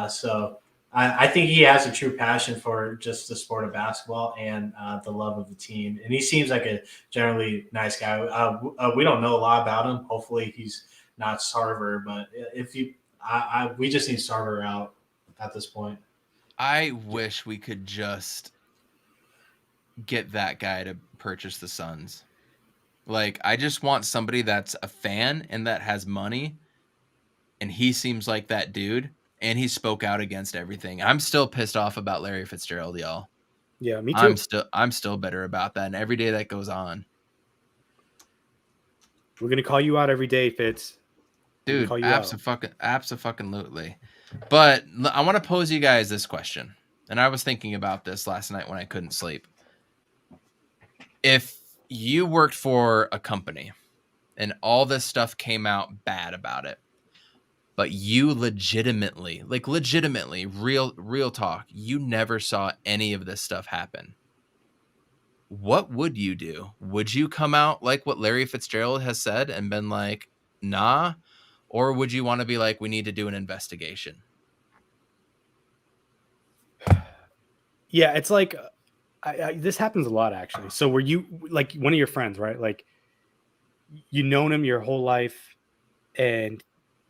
So I think he has a true passion for just the sport of basketball and the love of the team. And he seems like a generally nice guy. We don't know a lot about him. Hopefully he's not Sarver, but we just need Sarver out at this point. I wish we could just get that guy to purchase the Suns. Like, I just want somebody that's a fan and that has money, and he seems like that dude, and he spoke out against everything. I'm still pissed off about Larry Fitzgerald, y'all. Yeah, me too. I'm still bitter about that, and every day that goes on. We're gonna call you out every day, Fitz. Dude, abso-fucking-lutely. But I want to pose you guys this question, and I was thinking about this last night when I couldn't sleep. If you worked for a company and all this stuff came out bad about it, but you legitimately, real talk, you never saw any of this stuff happen, what would you do? Would you come out like what Larry Fitzgerald has said and been like, nah? Or would you want to be like, we need to do an investigation? Yeah, it's like, this happens a lot, actually. So were you, like, one of your friends, right? Like, you known him your whole life, and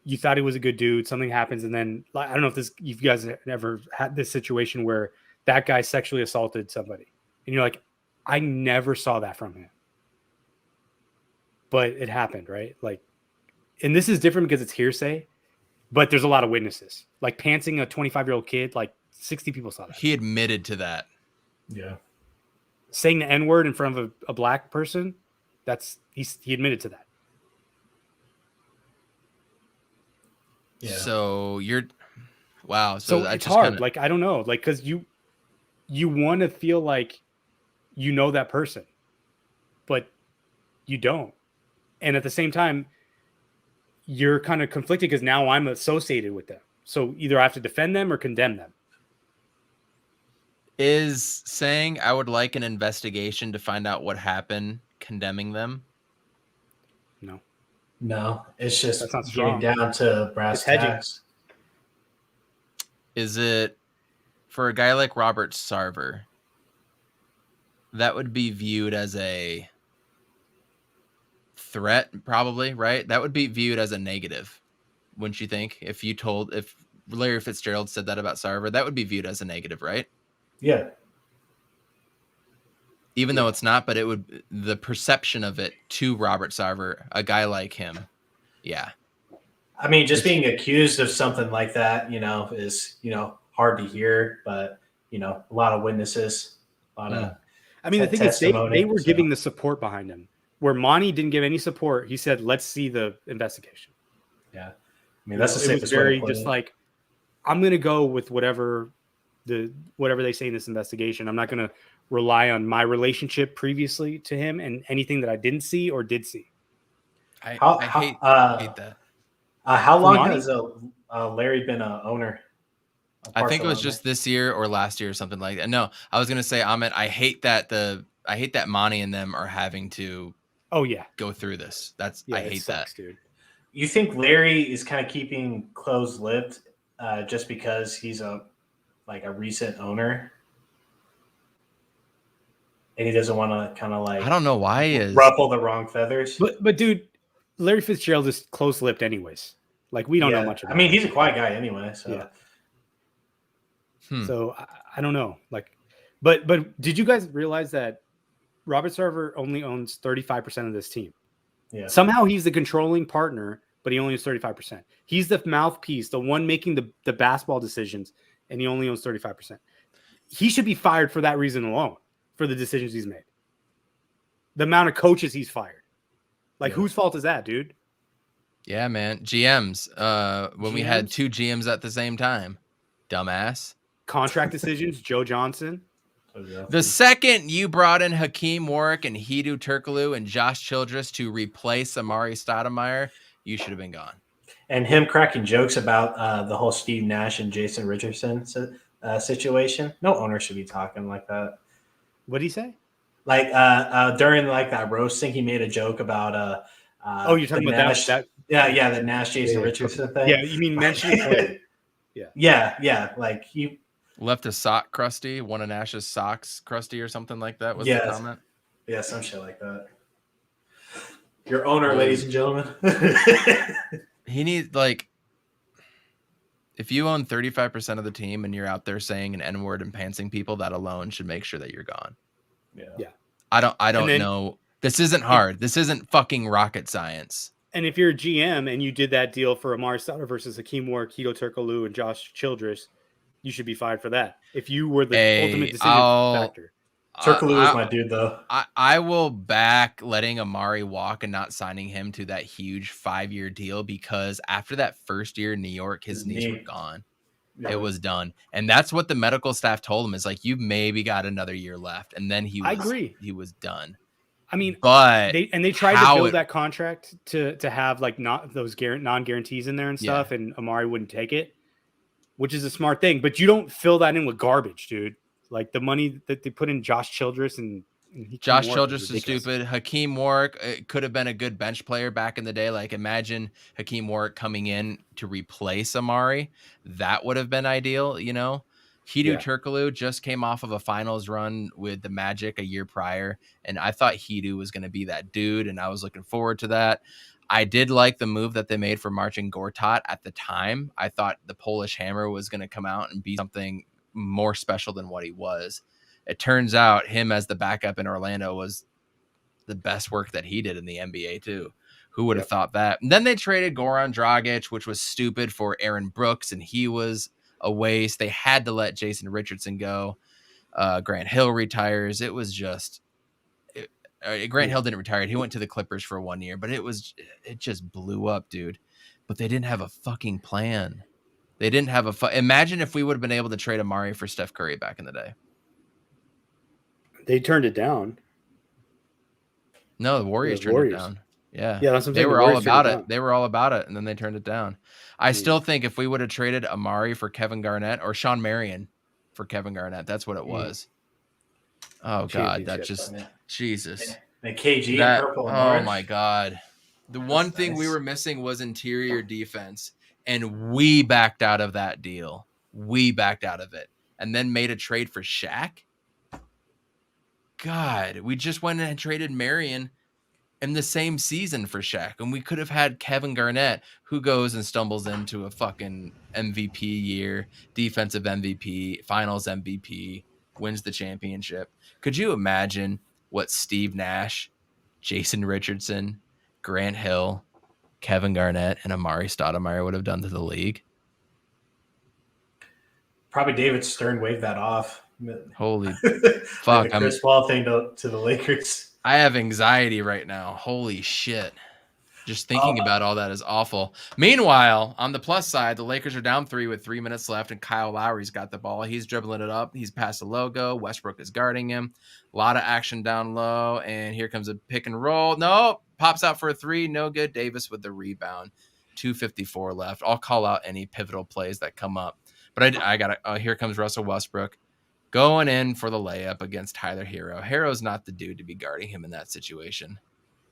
you thought he was a good dude. Something happens, and then, like, I don't know if you guys ever had this situation where that guy sexually assaulted somebody, and you're like, I never saw that from him. But it happened, right? Like, and this is different because it's hearsay, but there's a lot of witnesses. Like, pantsing a 25-year-old kid, like 60 people saw that. He admitted to that. Yeah. Saying the N-word in front of a black person, he admitted to that. Yeah. So wow. So it's hard. Like, I don't know. Like, because you want to feel like you know that person, but you don't. And at the same time, you're kind of conflicted because now I'm associated with them. So either I have to defend them or condemn them. Is saying I would like an investigation to find out what happened condemning them? No, it's just getting down to brass tacks. Is it for a guy like Robert Sarver? That would be viewed as a threat, probably, right? That would be viewed as a negative, wouldn't you think? If Larry Fitzgerald said that about Sarver, that would be viewed as a negative, right? Yeah. Even though it's not, but it would, the perception of it to Robert Sarver, a guy like him. Yeah. I mean, just being accused of something like that, is, hard to hear, but, a lot of witnesses, a lot of I mean, the thing is, they were giving the support behind him. Where Monty didn't give any support, he said, let's see the investigation. Yeah. I mean, that's the safest way. It was very just like, I'm going to go with whatever they say in this investigation. I'm not going to rely on my relationship previously to him and anything that I didn't see or did see. I hate that. How long has Larry been an owner? I think it was just this year or last year or something like that. No, I was going to say, Ahmed, I hate that Monty and them are having to go through this. I hate that. Dude. You think Larry is kind of keeping closed-lipped just because he's a recent owner? And he doesn't want to kind of I don't know why he is ruffle the wrong feathers. But dude, Larry Fitzgerald is close-lipped anyways. Like, we don't know much about him. I mean, he's a quiet guy anyway. So, So I don't know. Like, but did you guys realize that Robert Sarver only owns 35% of this team. Yeah. Somehow he's the controlling partner, but he only owns 35%. He's the mouthpiece, the one making the basketball decisions, and he only owns 35%. He should be fired for that reason alone, for the decisions he's made. The amount of coaches he's fired. Like, whose fault is that, dude? Yeah, man. GMs. When we had 2 GMs at the same time. Dumbass. Contract decisions, Joe Johnson. The second you brought in Hakeem Warwick and Hedo Turkoglu and Josh Childress to replace Amari Stoudemire, you should have been gone. And him cracking jokes about the whole Steve Nash and Jason Richardson situation. No owner should be talking like that. What did he say? Like during like that roasting, he made a joke about you're talking about Nash, that? Yeah, the Nash Jason Richardson thing. Yeah, you mean mentioning it? Yeah. Like he left a sock crusty, one of Nash's socks crusty or something like that was the comment. Yeah, some shit like that. Your owner, ladies and gentlemen. He needs, like, if you own 35% of the team and you're out there saying an N-word and pantsing people, that alone should make sure that you're gone. Yeah. I don't know. This isn't hard. This isn't fucking rocket science. And if you're a GM and you did that deal for Amari Stoudemire versus Hakeem Warwick, Hedo Turkoglu, and Josh Childress, you should be fired for that. If you were the ultimate decision factor. Turkoglu is my dude, though. I will back letting Amari walk and not signing him to that huge 5-year deal, because after that first year in New York, his knees were gone. Yeah. It was done. And that's what the medical staff told him, is like, you maybe got another year left. And then I agree. He was done. I mean, but they tried to build that contract to have like not those non-guarantees in there and stuff, and Amari wouldn't take it, which is a smart thing. But you don't fill that in with garbage, dude. Like the money that they put in Josh Childress and Josh Childress is stupid. Hakeem Warwick, it could have been a good bench player back in the day. Like, imagine Hakeem Warwick coming in to replace Amari. That would have been ideal, you know. Hedo Turkoglu just came off of a finals run with the Magic a year prior, and I thought Hedo was going to be that dude, and I was looking forward to that. I did like the move that they made for Marcin Gortat at the time. I thought the Polish Hammer was going to come out and be something more special than what he was. It turns out him as the backup in Orlando was the best work that he did in the NBA too. Who would have thought that? And then they traded Goran Dragic, which was stupid, for Aaron Brooks, and he was a waste. They had to let Jason Richardson go. Grant Hill retires. It was just Grant Hill didn't retire. He went to the Clippers for 1 year, but it just blew up, dude. But they didn't have a fucking plan. They didn't have imagine if we would have been able to trade Amari for Steph Curry back in the day. They turned it down. No, the Warriors turned it down. Yeah, that's what they were all about it. They were all about it, and then they turned it down. I still think if we would have traded Amari for Kevin Garnett or Sean Marion for Kevin Garnett, that's what it was. Oh God, that just Jesus. And KG and purple and orange. My God, the one thing we were missing was interior defense, and we backed out of that deal. We backed out of it, and then made a trade for Shaq. God, we just went and traded Marion in the same season for Shaq, and we could have had Kevin Garnett, who goes and stumbles into a fucking MVP year, defensive MVP, finals MVP, wins the championship. Could you imagine what Steve Nash, Jason Richardson, Grant Hill, Kevin Garnett, and Amari Stoudemire would have done to the league? Probably David Stern waved that off. Holy fuck. The Chris Paul thing to the Lakers. I have anxiety right now. Holy shit. Just thinking about all that is awful. Meanwhile, on the plus side, the Lakers are down 3 with 3 minutes left, and Kyle Lowry's got the ball. He's dribbling it up. He's past the logo. Westbrook is guarding him. A lot of action down low, and here comes a pick and roll. No, pops out for a 3. No good. Davis with the rebound. 2:54 left. I'll call out any pivotal plays that come up. But I got to here comes Russell Westbrook going in for the layup against Tyler Hero. Hero's not the dude to be guarding him in that situation.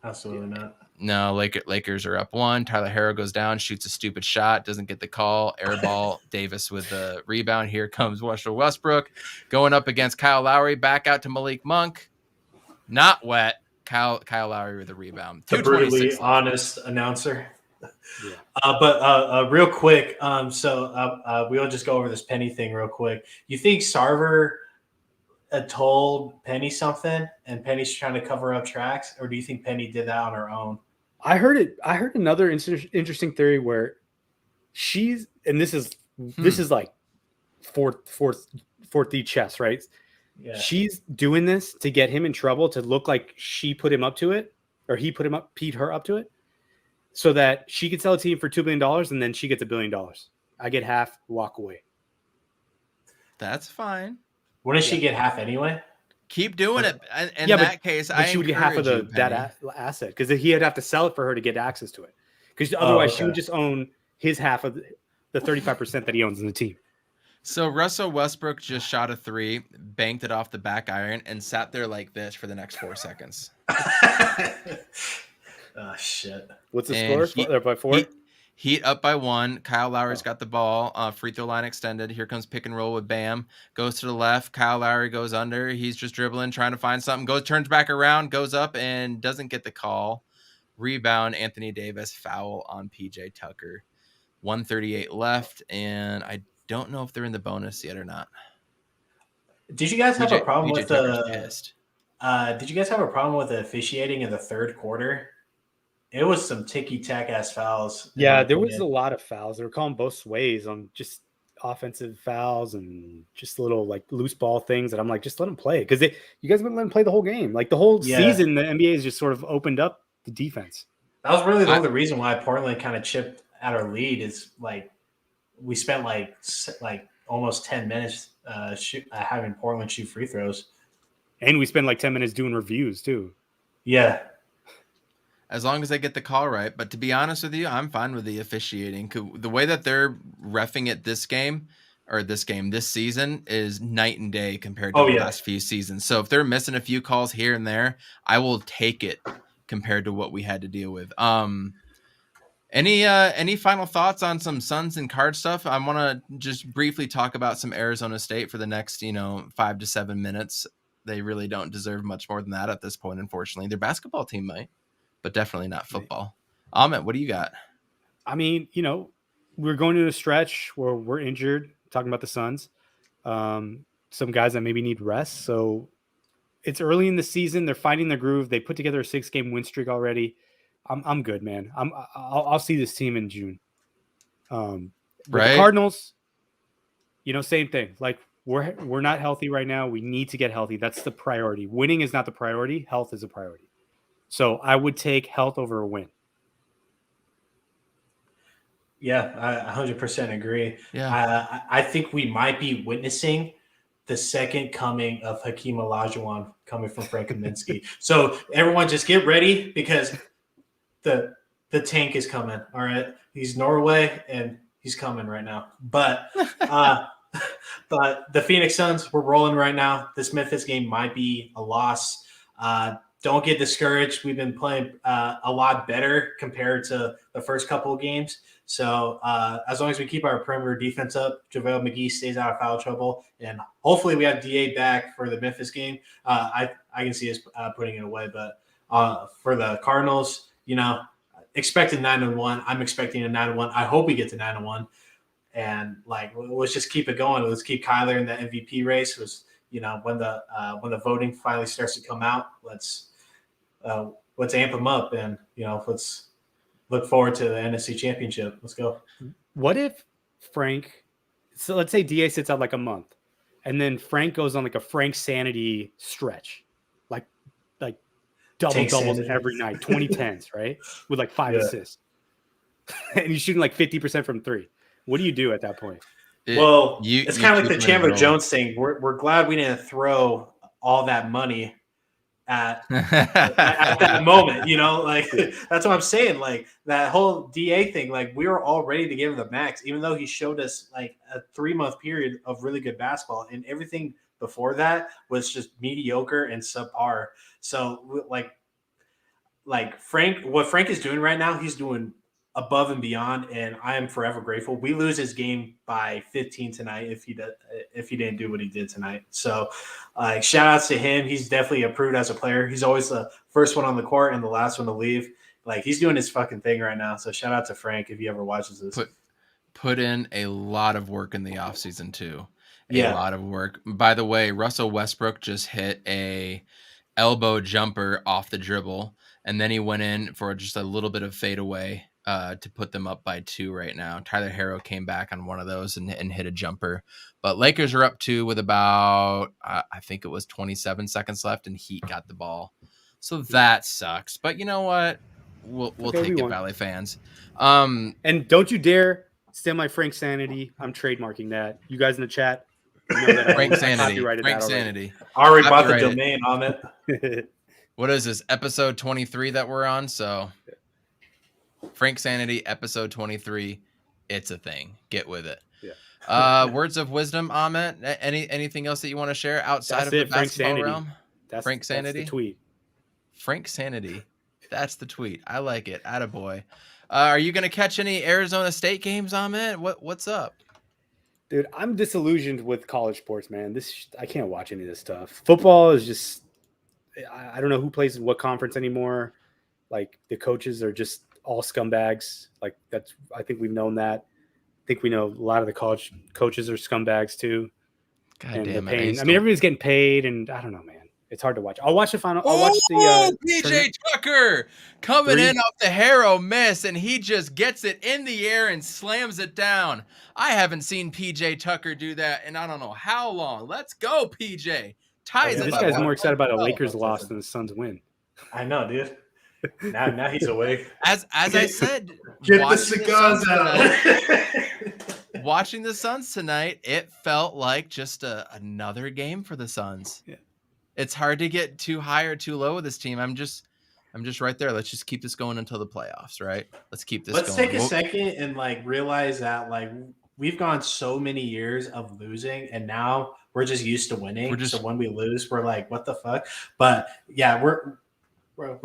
Absolutely not. No, Lakers are up 1. Tyler Hero goes down, shoots a stupid shot, doesn't get the call. Air ball. Davis with the rebound. Here comes Russell Westbrook going up against Kyle Lowry. Back out to Malik Monk. Not wet. Kyle Lowry with the rebound. A brutally honest announcer. Yeah. But real quick, we'll just go over this Penny thing real quick. You think Sarver told Penny something, and Penny's trying to cover up tracks, or do you think Penny did that on her own? I heard another interesting theory where she's, and this is like fourth D chess, right? Yeah. She's doing this to get him in trouble, to look like she put him up to it, or he put her up to it, so that she could sell a team for $2 billion and then she gets $1 billion. I get half, walk away. That's fine. Wouldn't she get half anyway? Keep doing it. In that case, she would get half of that asset, because he'd have to sell it for her to get access to it. Because otherwise, she would just own his half of the 35% that he owns in the team. So Russell Westbrook just shot a 3, banked it off the back iron, and sat there like this for the next 4 seconds. Oh shit! What's the score? They're by 4. Heat up by 1. Kyle Lowry's got the ball. Free throw line extended. Here comes pick and roll with Bam. Goes to the left. Kyle Lowry goes under. He's just dribbling, trying to find something. Turns back around, goes up, and doesn't get the call. Rebound, Anthony Davis. Foul on PJ Tucker. 1:38 left, and I don't know if they're in the bonus yet or not. Did you guys have a problem with pissed. Did you guys have a problem with the officiating in the third quarter? It was some ticky-tack ass fouls. Yeah, there was a lot of fouls. They were calling both ways on just offensive fouls and just little like loose ball things that I'm like, just let them play, because you guys wouldn't let them play the whole game. Like the whole season, the NBA has just sort of opened up the defense. That was really the only reason why Portland kind of chipped at our lead. Is like we spent like almost 10 minutes having Portland shoot free throws, and we spent like 10 minutes doing reviews too. Yeah. As long as they get the call right. But to be honest with you, I'm fine with the officiating. The way that they're reffing it this season is night and day compared to the last few seasons. So if they're missing a few calls here and there, I will take it compared to what we had to deal with. Any final thoughts on some Suns and Card stuff? I want to just briefly talk about some Arizona State for the next, 5 to 7 minutes. They really don't deserve much more than that at this point, unfortunately. Their basketball team might, but definitely not football. Amit, what do you got? I mean, we're going to a stretch where we're injured, talking about the Suns. Some guys that maybe need rest. So it's early in the season. They're finding their groove. They put together a 6-game win streak already. I'm good, man. I'll see this team in June. Right. The Cardinals, same thing. Like we're not healthy right now. We need to get healthy. That's the priority. Winning is not the priority. Health is a priority. So I would take health over a win. Yeah, I 100% agree. Yeah. I think we might be witnessing the second coming of Hakeem Olajuwon coming from Frank Kaminsky. So everyone just get ready, because the tank is coming. All right. He's Norway and he's coming right now. But the Phoenix Suns, we're rolling right now. This Memphis game might be a loss. Don't get discouraged. We've been playing a lot better compared to the first couple of games. So as long as we keep our perimeter defense up, JaVale McGee stays out of foul trouble, and hopefully we have DA back for the Memphis game. I can see us putting it away. But for the Cardinals, expected 9-1. I'm expecting a 9-1. I hope we get to 9-1. And let's just keep it going. Let's keep Kyler in the MVP race. When the voting finally starts to come out, let's amp him up, and let's look forward to the NFC Championship. Let's go. What if Frank? So let's say DA sits out like a month, and then Frank goes on like a Frank sanity stretch, like doubles every night, 20-10s, right, with like 5 assists, and he's shooting like 50% from 3. What do you do at that point? It's kind of like the Chandler Jones thing. We're glad we didn't throw all that money at that moment, that's what I'm saying. Like that whole DA thing, we were all ready to give him the max, even though he showed us like a 3-month period of really good basketball, and everything before that was just mediocre and subpar. So like Frank, what Frank is doing right now, he's doing above and beyond, and I am forever grateful. We lose his game by 15 tonight if he didn't do what he did tonight. So shout outs to him. He's definitely improved as a player. He's always the first one on the court and the last one to leave. He's doing his fucking thing right now. So shout out to Frank if he ever watches this. Put in a lot of work in the offseason too. A lot of work. By the way, Russell Westbrook just hit a elbow jumper off the dribble, and then he went in for just a little bit of fadeaway to put them up by 2 right now. Tyler Herro came back on one of those and hit a jumper. But Lakers are up 2 with about, I think it was 27 seconds left, and Heat got the ball. So that sucks. But you know what? We'll take it, Valley fans. And don't you dare steal my Frank Sanity. I'm trademarking that. You guys in the chat. You know that Frank Sanity. Already bought the domain on it. What is this, episode 23 that we're on? So Frank Sanity, episode 23. It's a thing. Get with it. Yeah. Words of wisdom, Ahmet. Anything else that you want to share outside of the basketball realm? Frank Sanity. That's the tweet. Frank Sanity. That's the tweet. I like it. Attaboy. Are you going to catch any Arizona State games, Ahmet? What's up? Dude, I'm disillusioned with college sports, man. I can't watch any of this stuff. Football is just, I don't know who plays in what conference anymore. Like, the coaches are just all scumbags. Like, I think we've known that. I think we know a lot of the college coaches are scumbags too. God damn it. I mean, everybody's getting paid, and I don't know, man. It's hard to watch. I'll watch the final. I'll watch the PJ Tucker coming in off the Harrow miss, and he just gets it in the air and slams it down. I haven't seen PJ Tucker do that in I don't know how long. Let's go, PJ. Ties this guy's more excited about a Lakers loss than the Suns win. I know, dude. Now he's awake. As I said, get the cigars out. Watching the Suns tonight, it felt like just another game for the Suns. Yeah. It's hard to get too high or too low with this team. I'm just right there. Let's just keep this going until the playoffs, right? Let's keep this going. Let's take a second and realize that we've gone so many years of losing, and now we're just used to winning. So when we lose, we're like, what the fuck? But yeah, we're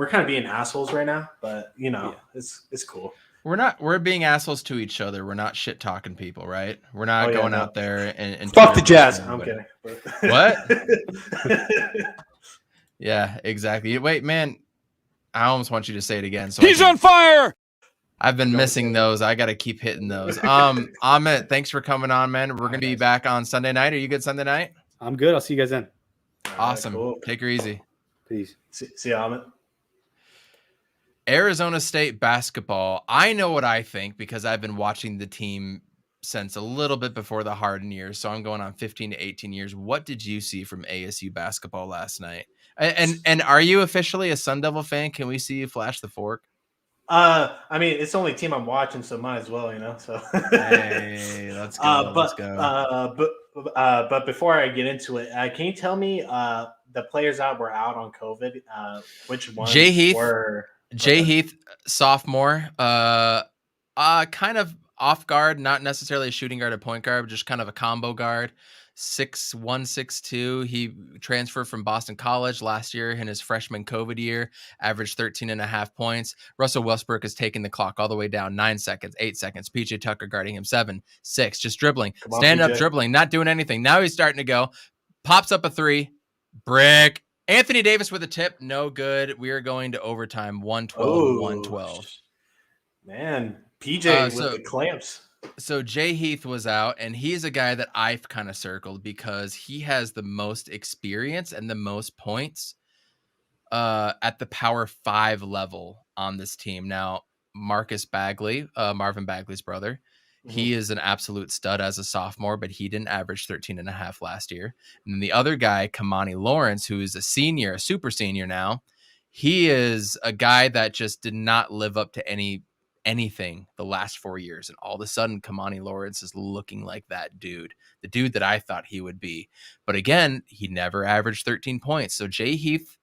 kind of being assholes right now, but it's cool. We're being assholes to each other. We're not shit talking people, right? We're not going out there and fuck the Jazz. I'm kidding. What? Yeah, exactly. Wait, man, I almost want you to say it again. So he's on fire. I've been missing those. I got to keep hitting those. Ahmet, thanks for coming on, man. We're going to be back on Sunday night. Are you good Sunday night? I'm good. I'll see you guys then. Awesome. Cool. Take her easy. Peace. See you, Ahmet. Arizona State basketball. I know what I think because I've been watching the team since a little bit before the Harden years. So I'm going on 15 to 18 years. What did you see from ASU basketball last night? And are you officially a Sun Devil fan? Can we see you flash the fork? I mean, it's the only team I'm watching, so might as well, So hey, let's go. Let's go. But before I get into it, can you tell me the players that were out on COVID? Which ones were? Jayyy Heath, sophomore, kind of off guard, not necessarily a shooting guard or point guard, but just kind of a combo guard. 6'1", 6'2". He transferred from Boston College last year in his freshman COVID year, averaged 13.5 points. Russell Westbrook is taking the clock all the way down. 9 seconds, 8 seconds. PJ Tucker guarding him 7, 6, just dribbling, stand up dribbling, not doing anything. Now he's starting to go, pops up a 3, brick. Anthony Davis with a tip, no good. We are going to overtime, 112. Man, PJ with the clamps. So Jayyy Heath was out, and he's a guy that I've kind of circled because he has the most experience and the most points at the Power 5 level on this team. Now, Marcus Bagley, Marvin Bagley's brother, he is an absolute stud as a sophomore, but he didn't average 13.5 last year. And then the other guy, Kamani Lawrence, who is a senior, a super senior now, he is a guy that just did not live up to anything the last 4 years. And all of a sudden, Kamani Lawrence is looking like that dude, the dude that I thought he would be. But again, he never averaged 13 points. So Jayyy Heath,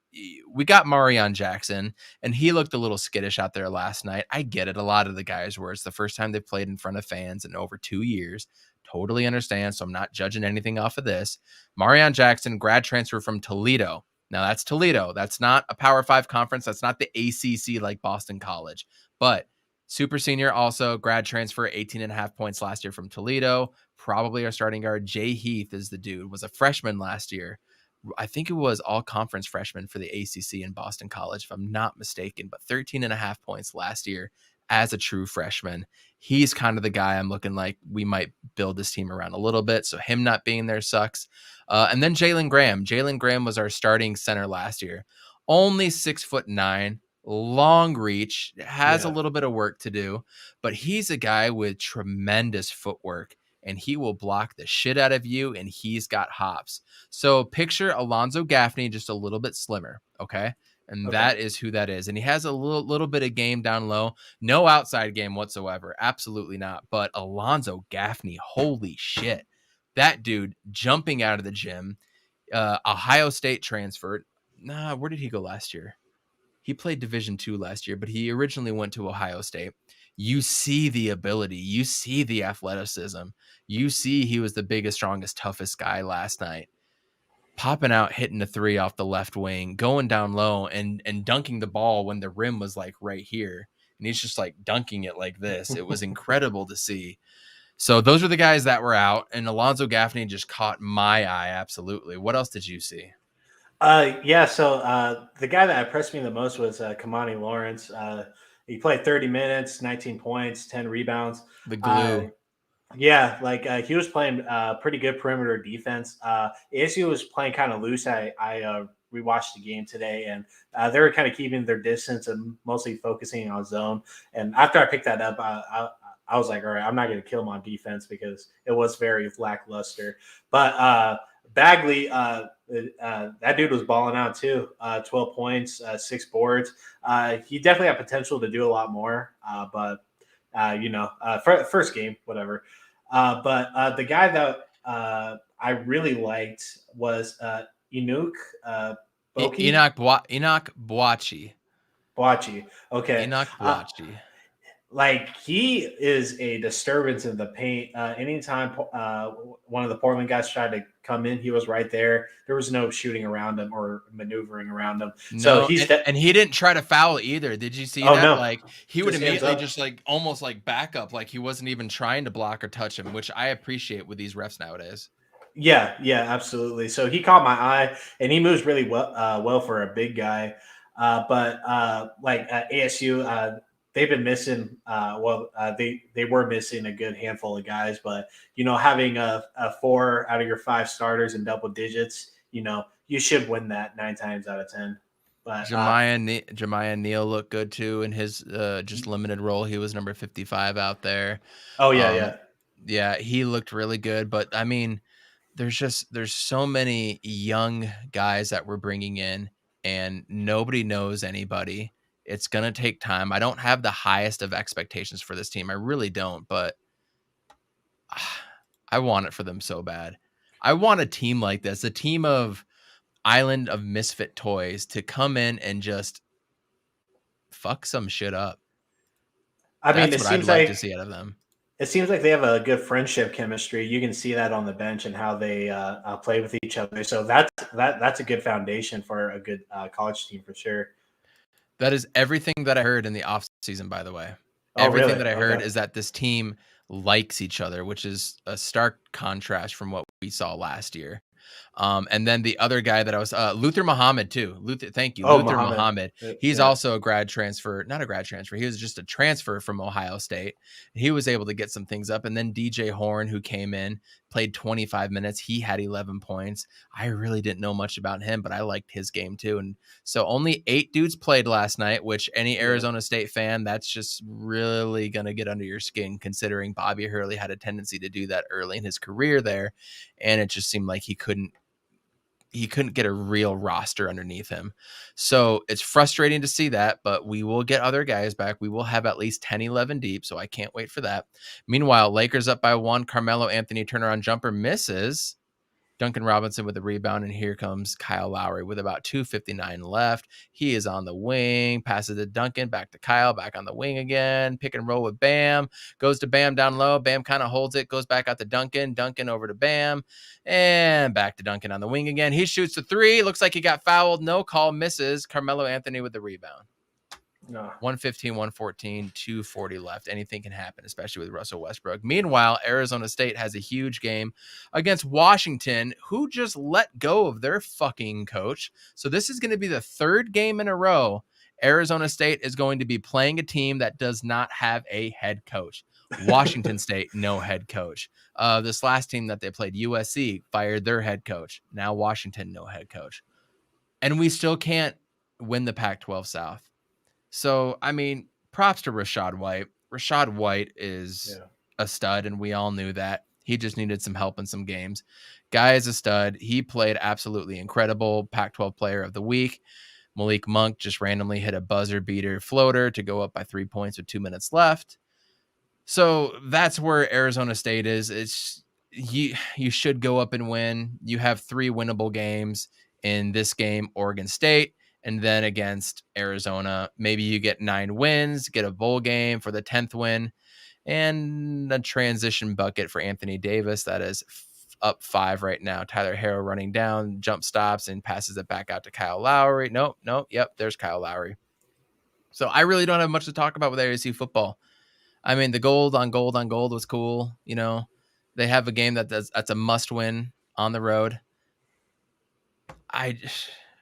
we got Marion Jackson, and he looked a little skittish out there last night. I get it. A lot of the guys where it's the first time they've played in front of fans in over 2 years. Totally understand. So I'm not judging anything off of this. Marion Jackson, grad transfer from Toledo. Now that's Toledo. That's not a Power 5 conference. That's not the ACC like Boston College. But super senior also, grad transfer, 18.5 points last year from Toledo. Probably our starting guard. Jayyy Heath is the dude. Was a freshman last year. I think it was all conference freshman for the ACC in Boston College, if I'm not mistaken, but 13.5 points last year as a true freshman. He's kind of the guy I'm looking like we might build this team around a little bit. So him not being there sucks. And then Jalen Graham. Jalen Graham was our starting center last year. Only 6'9", long reach, has a little bit of work to do, but he's a guy with tremendous footwork, and he will block the shit out of you, and he's got hops. So picture Alonzo Gaffney just a little bit slimmer, okay? And that is who that is. And he has a little bit of game down low. No outside game whatsoever. Absolutely not. But Alonzo Gaffney, holy shit. That dude jumping out of the gym. Ohio State transferred. Where did he go last year? He played Division II last year, but he originally went to Ohio State. You see the ability. You see the athleticism. You see he was the biggest, strongest, toughest guy last night. Popping out, hitting the three off the left wing, going down low and dunking the ball when the rim was like right here. And he's just like dunking it like this. It was incredible to see. So those are the guys that were out, and Alonzo Gaffney just caught my eye. Absolutely. What else did you see? So the guy that impressed me the most was Kamani Lawrence. He played 30 minutes, 19 points, 10 rebounds. The glue. He was playing pretty good perimeter defense. ASU was playing kind of loose. I rewatched the game today, and they were kind of keeping their distance and mostly focusing on zone. And after I picked that up, I was like, all right, I'm not going to kill him on defense because it was very lackluster. But Bagley, that dude was balling out too. 12 points, 6 boards. He definitely had potential to do a lot more, but first game, whatever. But the guy that I really liked was Enoch Boakye. Okay. Enoch Boakye. He is a disturbance in the paint. Anytime one of the Portland guys tried to come in, he was right there. There was no shooting around him or maneuvering around him. No, and he didn't try to foul either. Did you see that? No. Like he would immediately just like almost like back up, like he wasn't even trying to block or touch him, which I appreciate with these refs nowadays. Yeah, absolutely. So he caught my eye, and he moves really well for a big guy. But ASU. They've been missing. They were missing a good handful of guys, but having a 4 out of your 5 starters in double digits, you should win that 9 times out of 10. But Jemiah Neal looked good too in his just limited role. He was number 55 out there. Yeah, he looked really good. But I mean, there's so many young guys that we're bringing in, and nobody knows anybody. It's going to take time. I don't have the highest of expectations for this team. I really don't, but I want it for them so bad. I want a team like this, a team of Island of Misfit Toys to come in and just fuck some shit up. That's what I'd like to see out of them. It seems like they have a good friendship chemistry. You can see that on the bench and how they play with each other. So that's a good foundation for a good college team for sure. That is everything that I heard in the offseason, by the way. That I heard is that this team likes each other, which is a stark contrast from what we saw last year. And then the other guy that I was Luther Muhammad too. Thank you. Luther Muhammad. He's also a grad transfer, not a grad transfer. He was just a transfer from Ohio State. He was able to get some things up. And then DJ Horn, who came in, played 25 minutes. He had 11 points. I really didn't know much about him, but I liked his game too. And so only 8 dudes played last night, which any Arizona State fan, that's just really going to get under your skin, considering Bobby Hurley had a tendency to do that early in his career there. And it just seemed like he couldn't get a real roster underneath him. So it's frustrating to see that, but we will get other guys back. We will have at least 10, 11 deep. So I can't wait for that. Meanwhile, Lakers up by 1, Carmelo Anthony turnaround jumper misses. Duncan Robinson with a rebound, and here comes Kyle Lowry with about 2:59 left. He is on the wing, passes to Duncan, back to Kyle, back on the wing again, pick and roll with Bam, goes to Bam down low. Bam kind of holds it, goes back out to Duncan, Duncan over to Bam, and back to Duncan on the wing again. He shoots the 3, looks like he got fouled, no call, misses. Carmelo Anthony with the rebound. No. 115, 114, 240 left. Anything can happen, especially with Russell Westbrook. Meanwhile, Arizona State has a huge game against Washington, who just let go of their fucking coach. So this is going to be the 3rd game in a row Arizona State is going to be playing a team that does not have a head coach. Washington State, no head coach. This last team that they played, USC, fired their head coach. Now Washington, no head coach. And we still can't win the Pac-12 South. So, I mean, props to Rashad White. Rashad White is a stud, and we all knew that. He just needed some help in some games. Guy is a stud. He played absolutely incredible. Pac-12 Player of the Week. Malik Monk just randomly hit a buzzer beater floater to go up by 3 points with 2 minutes left. So that's where Arizona State is. It's you should go up and win. You have 3 winnable games in this game, Oregon State, and then against Arizona. Maybe you get 9 wins, get a bowl game for the 10th win, and a transition bucket for Anthony Davis that is up 5 right now. Tyler Harrow running down, jump stops, and passes it back out to Kyle Lowry. Nope. Yep, there's Kyle Lowry. So I really don't have much to talk about with ASU football. I mean, the gold on gold was cool. You know, they have a game that's a must win on the road.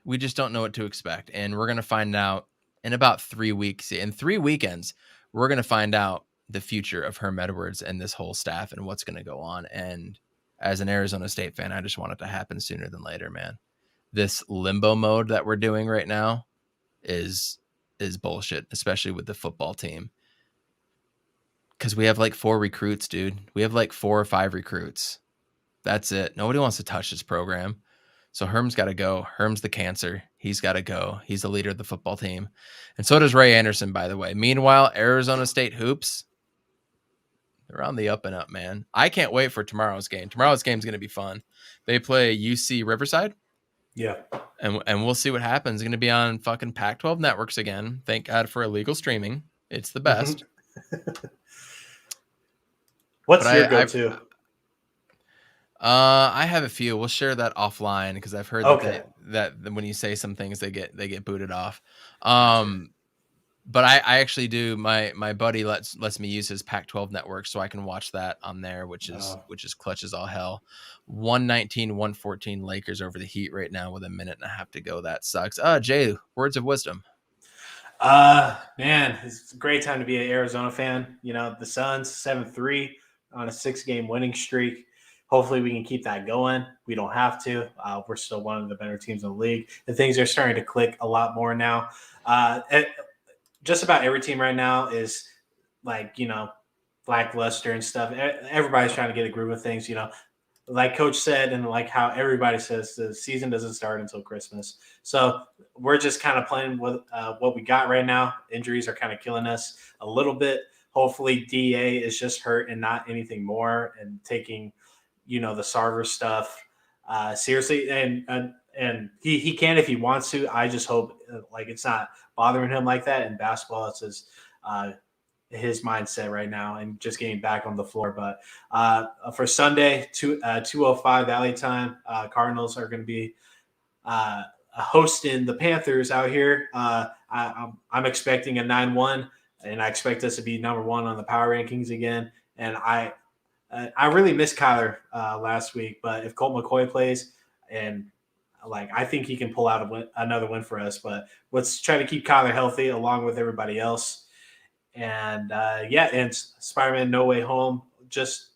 We just don't know what to expect. And we're going to find out in about 3 weeks. In 3 weekends, we're going to find out the future of Herm Edwards and this whole staff and what's going to go on. And as an Arizona State fan, I just want it to happen sooner than later, man. This limbo mode that we're doing right now is bullshit, especially with the football team. Because we have like 4 recruits, dude. We have like 4 or 5 recruits. That's it. Nobody wants to touch this program. So Herm's got to go. Herm's the cancer. He's got to go. He's the leader of the football team. And so does Ray Anderson, by the way. Meanwhile, Arizona State hoops, they're on the up and up, man. I can't wait for tomorrow's game. Tomorrow's game is going to be fun. They play UC Riverside. Yeah. And we'll see what happens. It's going to be on fucking Pac-12 networks again. Thank God for illegal streaming. It's the best. What's your go-to? I have a few. We'll share that offline because I've heard that when you say some things, they get booted off. But I actually do. My buddy lets me use his Pac-12 network so I can watch that on there, which is clutch as all hell. 119-114 Lakers over the Heat right now with a minute and a half to go. That sucks. Jay, words of wisdom. Man, it's a great time to be an Arizona fan. You know, the Suns 7-3 on a 6-game winning streak. Hopefully we can keep that going. We don't have to. We're still one of the better teams in the league. And things are starting to click a lot more now. Just about every team right now is like, you know, lackluster and stuff. Everybody's trying to get a groove of things, you know. Like Coach said, and like how everybody says, the season doesn't start until Christmas. So we're just kind of playing with what we got right now. Injuries are kind of killing us a little bit. Hopefully DA is just hurt and not anything more, and taking, you know, the Sarver stuff seriously. And he can if he wants to. I just hope like it's not bothering him like that. In basketball, it's his mindset right now and just getting back on the floor. But for Sunday, 2:05 Valley time, Cardinals are going to be hosting the Panthers out here. I'm expecting a 9-1, and I expect us to be number 1 on the power rankings again. And I really missed Kyler last week, but if Colt McCoy plays, and like I think he can pull out another win for us. But let's try to keep Kyler healthy along with everybody else. And and Spider-Man No Way Home, just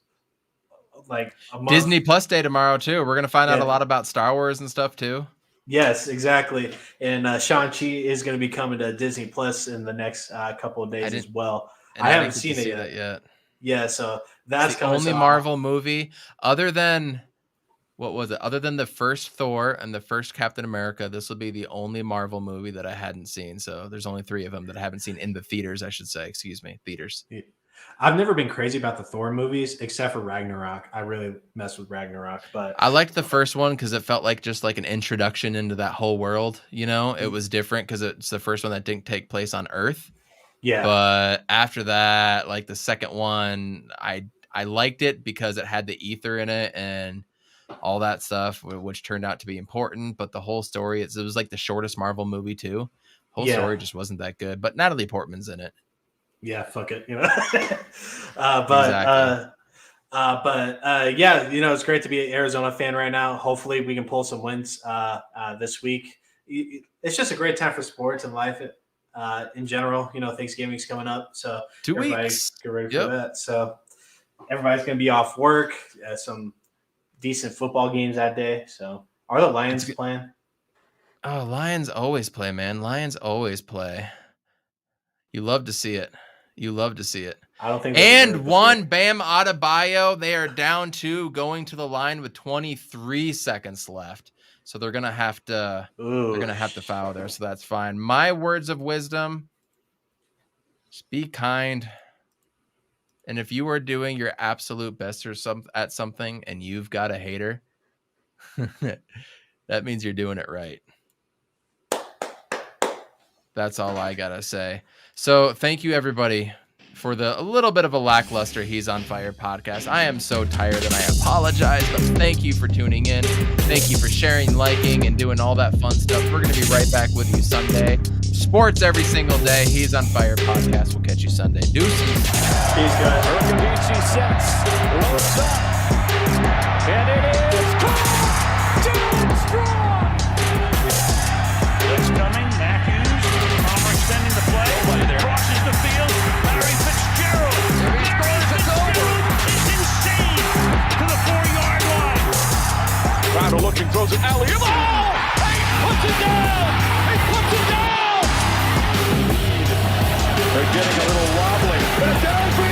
like a month. Disney Plus Day tomorrow too. We're gonna find out a lot about Star Wars and stuff too. Yes, exactly. And Shang-Chi is going to be coming to Disney Plus in the next couple of days as well. I haven't seen it yet. Yeah, so that's the only Marvel movie other than other than the first Thor and the first Captain America. This will be the only Marvel movie that I hadn't seen. So there's only 3 of them that I haven't seen in the theaters, I should say. Excuse me, theaters. I've never been crazy about the Thor movies except for Ragnarok. I really messed with Ragnarok, but I liked the first one because it felt like just like an introduction into that whole world. You know, it was different because it's the first one that didn't take place on Earth. Yeah. But after that, like the second one, I liked it because it had the ether in it and all that stuff, which turned out to be important. But the whole story, it was like the shortest Marvel movie too. Whole story just wasn't that good. But Natalie Portman's in it. Yeah, fuck it, you know. Yeah, you know, it's great to be an Arizona fan right now. Hopefully, we can pull some wins this week. It's just a great time for sports and life in general. Thanksgiving's coming up, so 2 everybody weeks. get ready for that. So everybody's going to be off work. Some decent football games that day. So are the Lions playing? Oh, Lions always play, man. Lions always play. You love to see it. I don't think. And one, Bam Adebayo. They are down 2, going to the line with 23 seconds left. So they're gonna have to. They're gonna have to foul there. So that's fine. My words of wisdom: just be kind. And if you are doing your absolute best at something, and you've got a hater, that means you're doing it right. That's all I gotta say. So thank you, everybody, for a little bit of a lackluster He's on Fire podcast. I am so tired and I apologize, but thank you for tuning in. Thank you for sharing, liking, and doing all that fun stuff. We're going to be right back with you Sunday. Sports every single day. He's on Fire podcast. We'll catch you Sunday. Deuces. Peace, guys. Urkavici sets, loads up, and it is caught! Down strong! Blitz coming, Matthews, Palmer extending the play, crosses the field, Larry Fitzgerald. If he scores, it's over. It's insane to the 4-yard line. Crowder looking, throws it alley-oop. Oh! He puts it down! He puts it down! They're getting a little wobbly. But it's down for